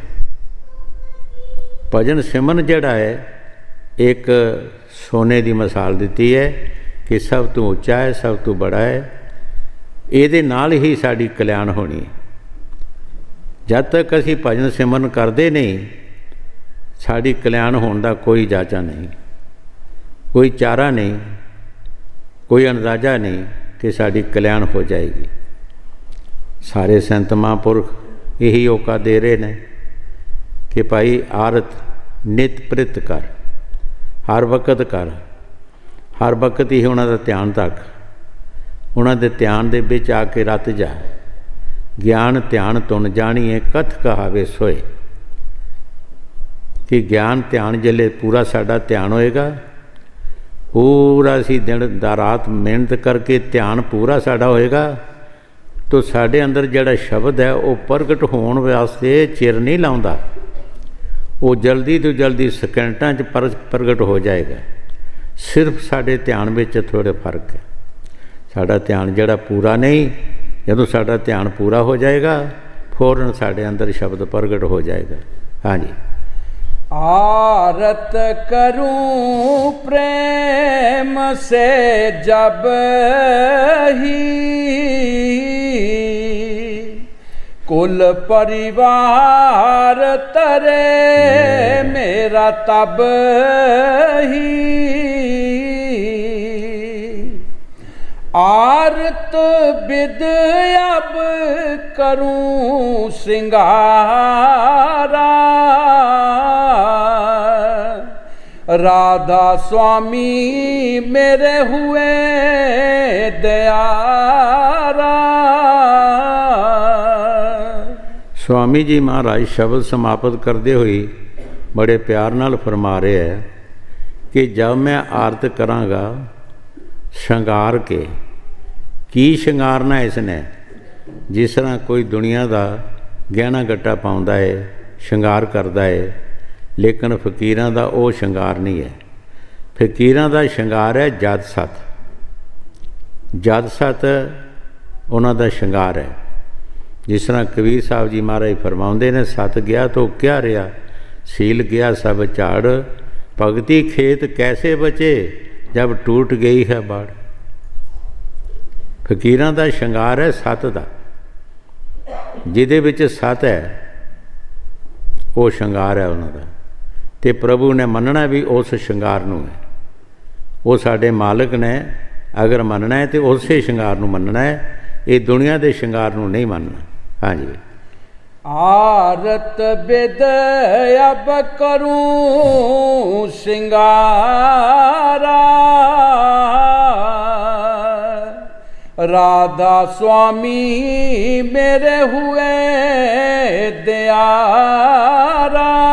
ਭਜਨ ਸਿਮਰਨ ਜਿਹੜਾ ਹੈ ਇੱਕ ਸੋਨੇ ਦੀ ਮਿਸਾਲ ਦਿੱਤੀ ਹੈ ਕਿ ਸਭ ਤੋਂ ਉੱਚਾ ਹੈ, ਸਭ ਤੋਂ ਬੜਾ ਹੈ। ਇਹਦੇ ਨਾਲ ਹੀ ਸਾਡੀ ਕਲਿਆਣ ਹੋਣੀ ਹੈ। ਜਦ ਤੱਕ ਅਸੀਂ ਭਜਨ ਸਿਮਰਨ ਕਰਦੇ ਨਹੀਂ, ਸਾਡੀ ਕਲਿਆਣ ਹੋਣ ਦਾ ਕੋਈ ਜਾਚਾ ਨਹੀਂ, ਕੋਈ ਚਾਰਾ ਨਹੀਂ, ਕੋਈ ਅੰਦਾਜ਼ਾ ਨਹੀਂ ਕਿ ਸਾਡੀ ਕਲਿਆਣ ਹੋ ਜਾਏਗੀ। ਸਾਰੇ ਸੰਤ ਮਹਾਂਪੁਰਖ ਇਹੀ ਹੋਕਾ ਦੇ ਰਹੇ ਨੇ ਕਿ ਭਾਈ ਆਰਤ ਨਿਤ ਪ੍ਰਿਤ ਕਰ, ਹਰ ਵਕਤ ਕਰ, ਹਰ ਵਕਤ ਹੀ ਉਹਨਾਂ ਦਾ ਧਿਆਨ ਰੱਖ, ਉਹਨਾਂ ਦੇ ਧਿਆਨ ਦੇ ਵਿੱਚ ਆ ਕੇ ਰਤ ਜਾ। ਗਿਆਨ ਧਿਆਨ ਤੁਨ ਜਾਣੀਏ ਕਥ ਕਹਾਵੇ ਸੋਏ, ਕਿ ਗਿਆਨ ਧਿਆਨ ਜਿਹੜੇ ਪੂਰਾ ਸਾਡਾ ਧਿਆਨ ਹੋਏਗਾ, ਪੂਰਾ ਅਸੀਂ ਦਿਨ ਦਾ ਰਾਤ ਮਿਹਨਤ ਕਰਕੇ ਧਿਆਨ ਪੂਰਾ ਸਾਡਾ ਹੋਏਗਾ, ਤਾਂ ਸਾਡੇ ਅੰਦਰ ਜਿਹੜਾ ਸ਼ਬਦ ਹੈ ਉਹ ਪ੍ਰਗਟ ਹੋਣ ਵਾਸਤੇ ਚਿਰ ਨਹੀਂ ਲਾਉਂਦਾ, ਉਹ ਜਲਦੀ ਤੋਂ ਜਲਦੀ ਸਕਿੰਟਾਂ 'ਚ ਪ੍ਰਗਟ ਹੋ ਜਾਏਗਾ। ਸਿਰਫ ਸਾਡੇ ਧਿਆਨ ਵਿੱਚ ਥੋੜ੍ਹਾ ਫਰਕ ਹੈ। ਸਾਡਾ ਧਿਆਨ ਜਿਹੜਾ ਪੂਰਾ ਨਹੀਂ, ਜਦੋਂ ਸਾਡਾ ਧਿਆਨ ਪੂਰਾ ਹੋ ਜਾਏਗਾ ਫੌਰਨ ਸਾਡੇ ਅੰਦਰ ਸ਼ਬਦ ਪ੍ਰਗਟ ਹੋ ਜਾਏਗਾ। ਹਾਂਜੀ। आरत करूं प्रेम से जब ही, कुल परिवार तरे मेरा तब ही। आरत बिद अब करूं सिंगारा, राधा स्वामी मेरे हुए दयारा। स्वामी जी महाराज शब्द समाप्त करते हुए बड़े प्यार नाल फरमा रहे हैं कि जब मैं आरत करांगा शंगार के, की शंगारना इसने, जिस तरह कोई दुनिया का गहना गट्टा पाउंदा है, शंगार करता है, लेकिन फकीरां दा वो शंगार नहीं है। फकीरां दा शंगार है जद सत, जद सत उन्हां दा शंगार है। जिस तरह कबीर साहब जी महाराज फरमाउंदे ने, सत गया तो क्या रहा, सील गया सब झाड़, भगती खेत कैसे बचे जब टूट गई है बाड़। फकीरां दा शंगार है सत दा, जिहदे विच सत है वो शंगार है उन्हां दा, ते प्रभु ने मनना भी उस शंगार नूं है। वो साडे मालिक ने अगर मनना है तो उस शंगार नूं मनना है, ये दुनिया के शंगार नूं नहीं मनना। हाँ जी। आरत बिद अब करूं सिंगारा, राधा स्वामी मेरे हुए दयारा।